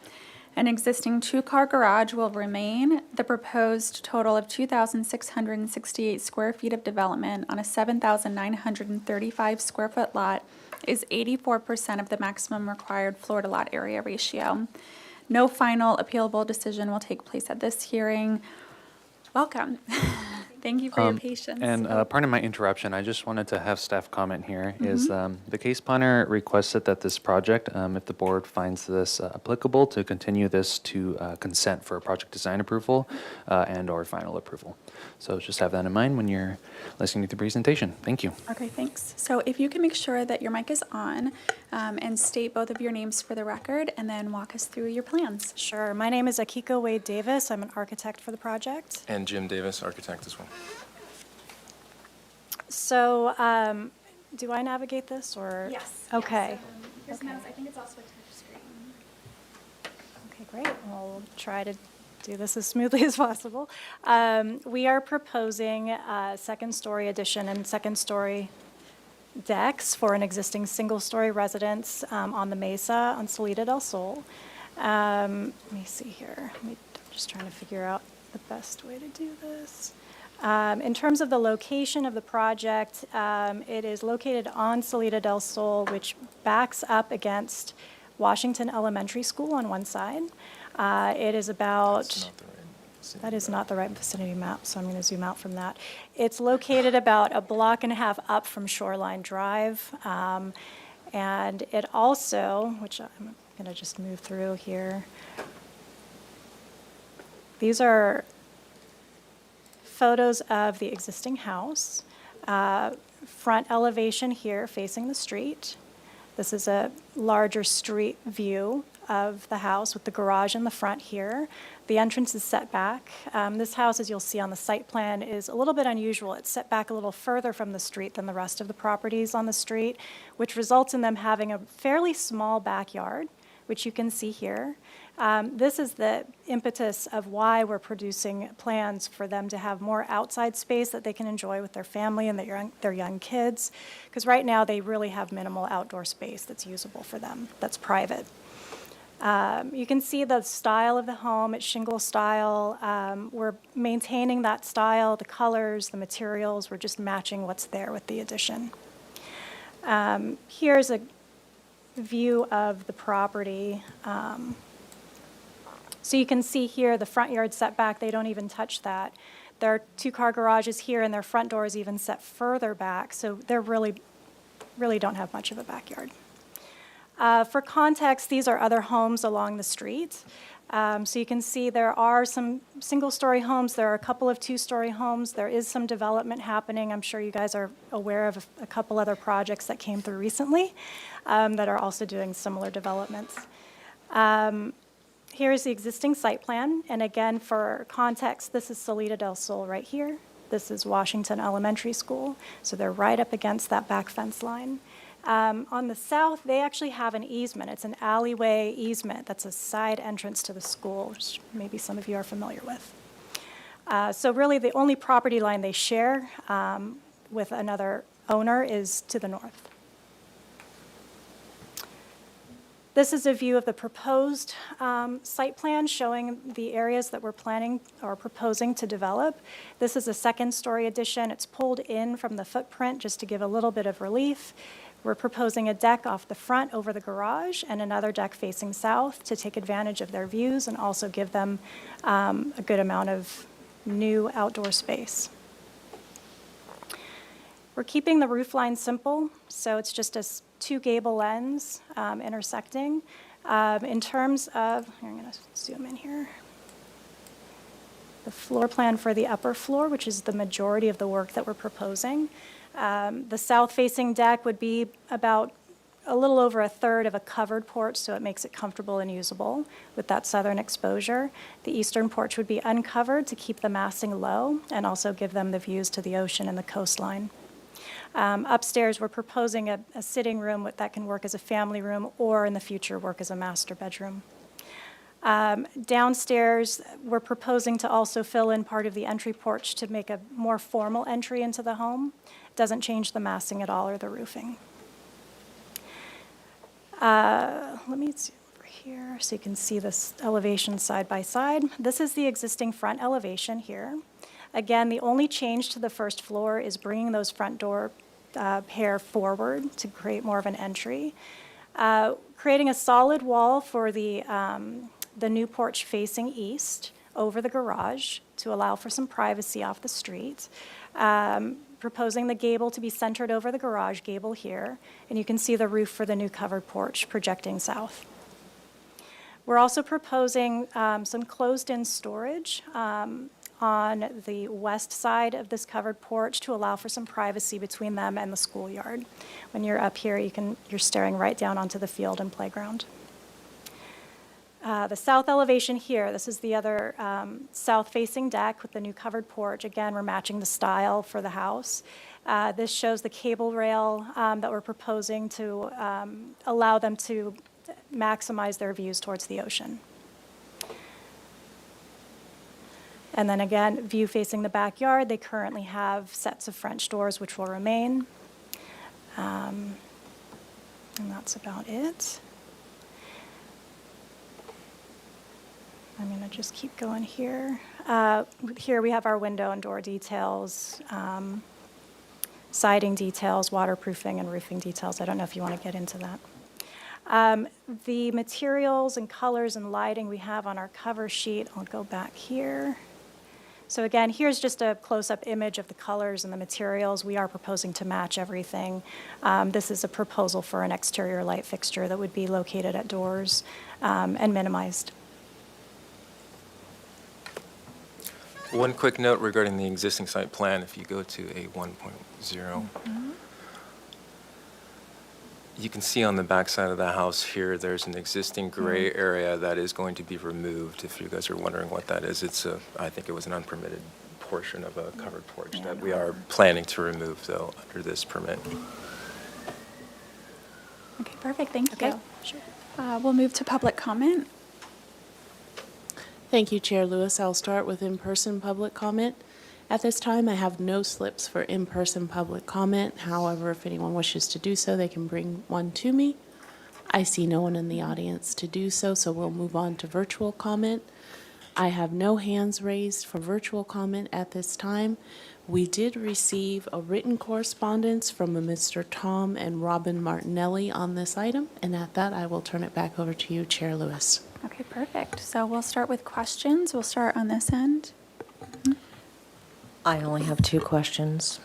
An existing two-car garage will remain. The proposed total of 2,668 square feet of development on a 7,935 square foot lot is 84% of the maximum required floor-to-lot area ratio. No final appealable decision will take place at this hearing. Welcome. Thank you for your patience. And pardon my interruption, I just wanted to have staff comment here, is the case planner requested that this project, if the board finds this applicable, to continue this to consent for a project design approval and/or final approval. So just have that in mind when you're listening to the presentation. Thank you. Okay, thanks. So if you can make sure that your mic is on and state both of your names for the record and then walk us through your plans. Sure. My name is Akiko Wade Davis. I'm an architect for the project. And Jim Davis, architect as well. So, do I navigate this or? Yes. Okay. Here's the mouse. I think it's also a touch screen. Okay, great. We'll try to do this as smoothly as possible. We are proposing a second-story addition and second-story decks for an existing single-story residence on the Mesa on Salida del Sol. Let me see here. I'm just trying to figure out the best way to do this. In terms of the location of the project, it is located on Salida del Sol, which backs up against Washington Elementary School on one side. It is about, that is not the right vicinity map, so I'm going to zoom out from that. It's located about a block and a half up from Shoreline Drive. And it also, which I'm going to just move through here. These are photos of the existing house. Front elevation here facing the street. This is a larger street view of the house with the garage in the front here. The entrance is set back. This house, as you'll see on the site plan, is a little bit unusual. It's set back a little further from the street than the rest of the properties on the street, which results in them having a fairly small backyard, which you can see here. This is the impetus of why we're producing plans for them to have more outside space that they can enjoy with their family and their young kids, because right now they really have minimal outdoor space that's usable for them, that's private. You can see the style of the home, it's shingle style. We're maintaining that style, the colors, the materials, we're just matching what's there with the addition. Here's a view of the property. So you can see here the front yard setback, they don't even touch that. There are two-car garages here and their front door is even set further back, so they're really don't have much of a backyard. For context, these are other homes along the street. So you can see there are some single-story homes, there are a couple of two-story homes, there is some development happening. I'm sure you guys are aware of a couple other projects that came through recently that are also doing similar developments. Here's the existing site plan, and again, for context, this is Salida del Sol right here. This is Washington Elementary School, so they're right up against that back fence line. On the south, they actually have an easement. It's an alleyway easement. That's a side entrance to the school, which maybe some of you are familiar with. So really, the only property line they share with another owner is to the north. This is a view of the proposed site plan showing the areas that we're planning or proposing to develop. This is a second-story addition. It's pulled in from the footprint just to give a little bit of relief. We're proposing a deck off the front over the garage and another deck facing south to take advantage of their views and also give them a good amount of new outdoor space. We're keeping the roof line simple, so it's just a two gable ends intersecting. In terms of, here, I'm going to zoom in here. The floor plan for the upper floor, which is the majority of the work that we're proposing. The south-facing deck would be about a little over a third of a covered porch, so it makes it comfortable and usable with that southern exposure. The eastern porch would be uncovered to keep the massing low and also give them the views to the ocean and the coastline. Upstairs, we're proposing a sitting room that can work as a family room or in the future work as a master bedroom. Downstairs, we're proposing to also fill in part of the entry porch to make a more formal entry into the home. Doesn't change the massing at all or the roofing. Let me see over here so you can see this elevation side by side. This is the existing front elevation here. Again, the only change to the first floor is bringing those front door pair forward to create more of an entry. Creating a solid wall for the new porch facing east over the garage to allow for some privacy off the street. Proposing the gable to be centered over the garage gable here, and you can see the roof for the new covered porch projecting south. We're also proposing some closed-in storage on the west side of this covered porch to allow for some privacy between them and the schoolyard. When you're up here, you're staring right down onto the field and playground. The south elevation here, this is the other south-facing deck with the new covered porch. Again, we're matching the style for the house. This shows the cable rail that we're proposing to allow them to maximize their views towards the ocean. And then again, view facing the backyard, they currently have sets of French doors which will remain. And that's about it. I'm going to just keep going here. Here we have our window and door details, siding details, waterproofing, and roofing details. I don't know if you want to get into that. The materials and colors and lighting we have on our cover sheet, I'll go back here. So again, here's just a close-up image of the colors and the materials. We are proposing to match everything. This is a proposal for an exterior light fixture that would be located at doors and minimized. One quick note regarding the existing site plan, if you go to a 1.0, you can see on the back side of the house here, there's an existing gray area that is going to be removed. If you guys are wondering what that is, I think it was an unpermitted portion of a covered porch that we are planning to remove, though, under this permit. Okay, perfect, thank you. Okay, sure. We'll move to public comment. Thank you, Chair Lewis. I'll start with in-person public comment. At this time, I have no slips for in-person public comment. However, if anyone wishes to do so, they can bring one to me. I see no one in the audience to do so, so we'll move on to virtual comment. I have no hands raised for virtual comment at this time. We did receive a written correspondence from a Mr. Tom and Robin Martinelli on this item, and at that, I will turn it back over to you, Chair Lewis. Okay, perfect. So we'll start with questions. We'll start on this end. I only have two questions.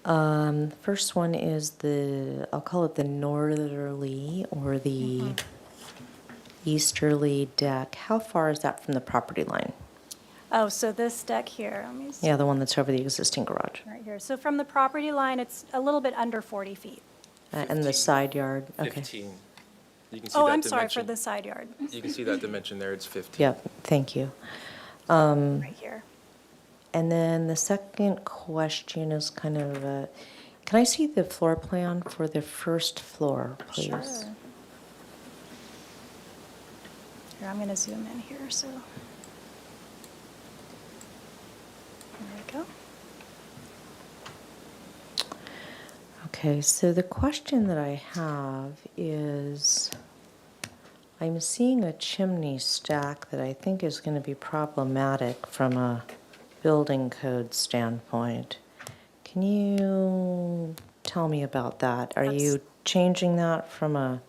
First one is I'll call it the northerly or the easterly deck. How far is that from the property line? Oh, so this deck here, let me see. Yeah, the one that's over the existing garage. Right here. So from the property line, it's a little bit under 40 feet. And the side yard, okay. 15. You can see Oh, that I'm sorry, dimension. for the side yard. You can see that dimension there, it's 15. Yep, thank you. Right here. And then the second question is kind of, can I see the floor plan for the first floor, please? Sure. Here, I'm going to zoom in here, so. There we go. Okay, so the question that I have is, I'm seeing a chimney stack that I think is going to be problematic from a building code standpoint. Can you tell me about that? Are you changing that from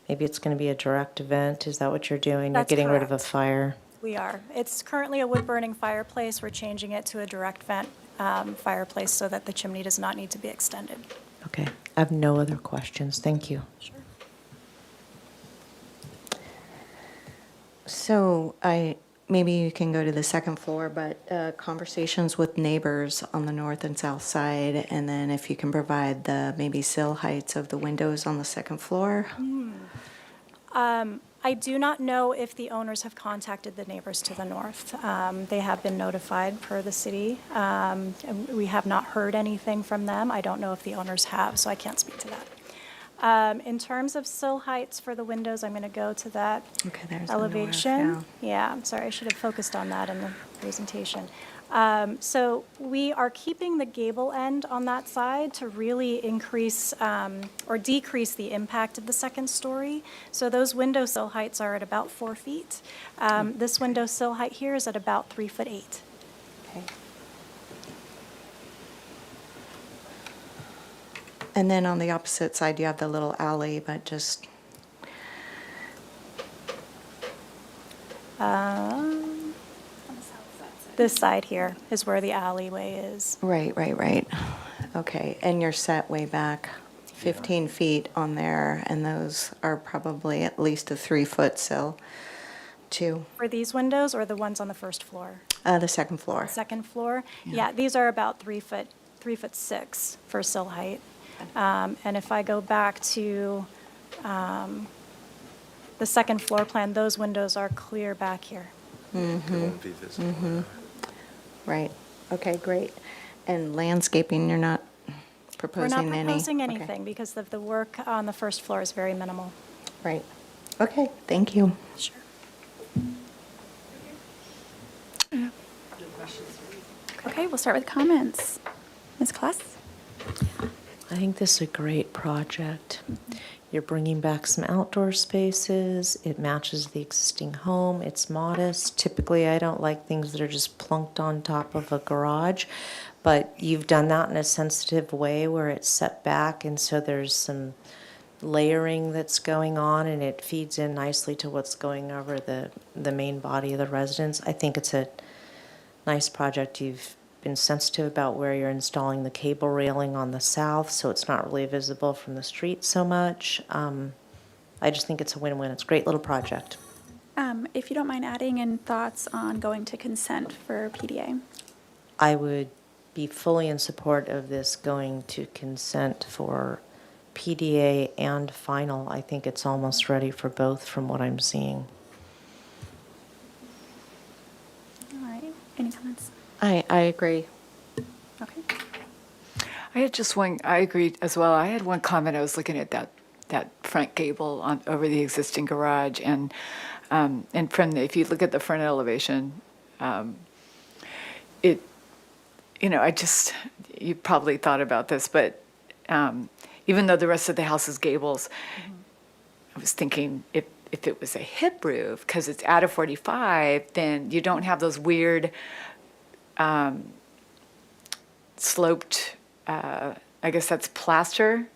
maybe it's going to be a direct event? Is that what you're doing? That's You're getting rid of a correct. fire? We are. It's currently a wood-burning fireplace. We're changing it to a direct vent fireplace so that the chimney does not need to be extended. Okay, I have no other questions. Thank you. Sure. So maybe you can go to the second floor, but conversations with neighbors on the north and south side, and then if you can provide the maybe sill heights of the windows on the second floor. I do not know if the owners have contacted the neighbors to the north. They have been notified per the city. And we have not heard anything from them. I don't know if the owners have, so I can't speak to that. In terms of sill heights for the windows, I'm going to go to that Okay, there's the north, elevation. Yeah, I'm sorry, I should have focused on that in the presentation. So we are keeping the gable end on that side to really increase or decrease the impact of the second story. So those window sill heights are at about 4 feet. This window sill height here is at about 3'8". Okay. And then on the opposite side, you have the little alley, but just, This side here is where the alleyway is. right. Okay, and you're set way back 15 feet on there, and those are probably at least a 3-foot sill, too. For these windows or the ones on the first floor? The second floor. Second floor? Yeah, these are about 3'6" for sill height. And if I go back to the second floor plan, those windows are clear back here. It won't be visible. Right, okay, great. And landscaping, you're not We're proposing any? not proposing Okay. anything because of the work on the first floor is very minimal. Right, okay, thank you. Sure. Okay, we'll start with comments. Ms. Klass? I think this is a great project. You're bringing back some outdoor spaces. It matches the existing home. It's modest. Typically, I don't like things that are just plunked on top of a garage, but you've done that in a sensitive way where it's set back, and so there's some layering that's going on, and it feeds in nicely to what's going over the main body of the residence. I think it's a nice project. You've been sensitive about where you're installing the cable railing on the south, so it's not really visible from the street so much. I just think it's a win-win. It's a great little project. If you don't mind adding in thoughts on going to consent for PDA. I would be fully in support of this going to consent for PDA and final. I think it's almost ready for both from what I'm seeing. All right, any comments? I agree. Okay. I had just one, I agreed as well. I had one comment. I was looking at that front gable on, over the existing garage, and from the, if you look at the front elevation, it, you know, you probably thought about this, but even though the rest of the house is gables, I was thinking if it was a hip roof, because it's at a 45, then you don't have those weird sloped, I guess that's plaster.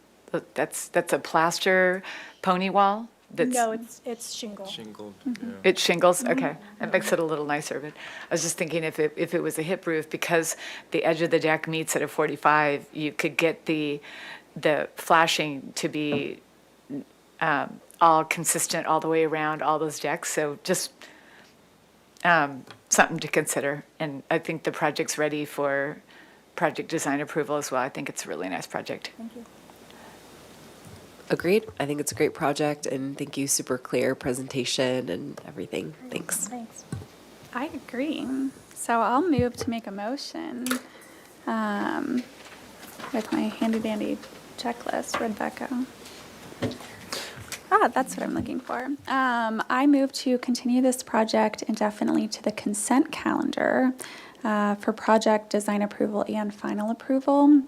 That's a plaster pony wall. No, it's shingle. Shingled, It's shingles. Okay, that makes it a little nicer. But I was just thinking if it was a hip roof, because the edge of the deck meets at a 45, you could get the flashing to be all consistent all the way around all those decks. So just something to consider. And I think the project's ready for project design approval as well. I think it's a really nice project. Thank you. Agreed. I think it's a great project, and thank you. Super clear presentation and everything. Thanks. Thanks. I agree. So I'll move to make a motion with my handy dandy checklist. Where'd that go? That's what I'm looking for. I move to continue this project indefinitely to the consent calendar for project design approval and final approval.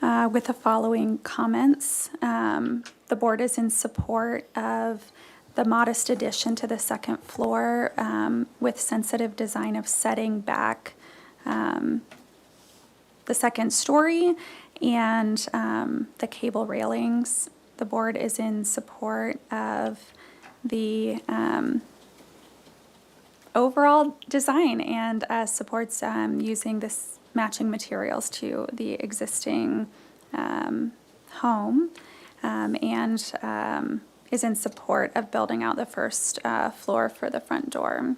With the following comments. The board is in support of the modest addition to the second floor with sensitive design of setting back the second story and the cable railings. The board is in support of the overall design and supports using this matching materials to the existing home and is in support of building out the first floor for the front door.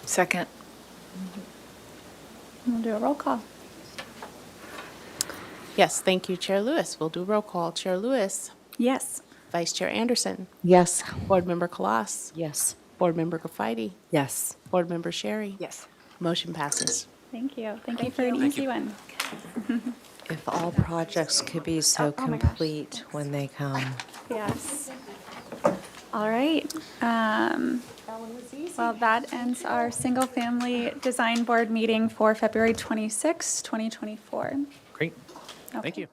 Second. We'll do a roll call. Yes, thank you, Chair Lewis. We'll do roll call. Chair Lewis. Yes. Vice Chair Anderson. Yes. Board Member Kalas. Yes. Board Member Gafidi. Yes. Board Member Sherry. Yes. Motion passes. Thank you. Thank you for an easy one. If all projects could be so Oh my gosh. complete when they come. Yes. All right. Well, that ends our single-family design board meeting for February 26, 2024. Great. Okay. Thank you.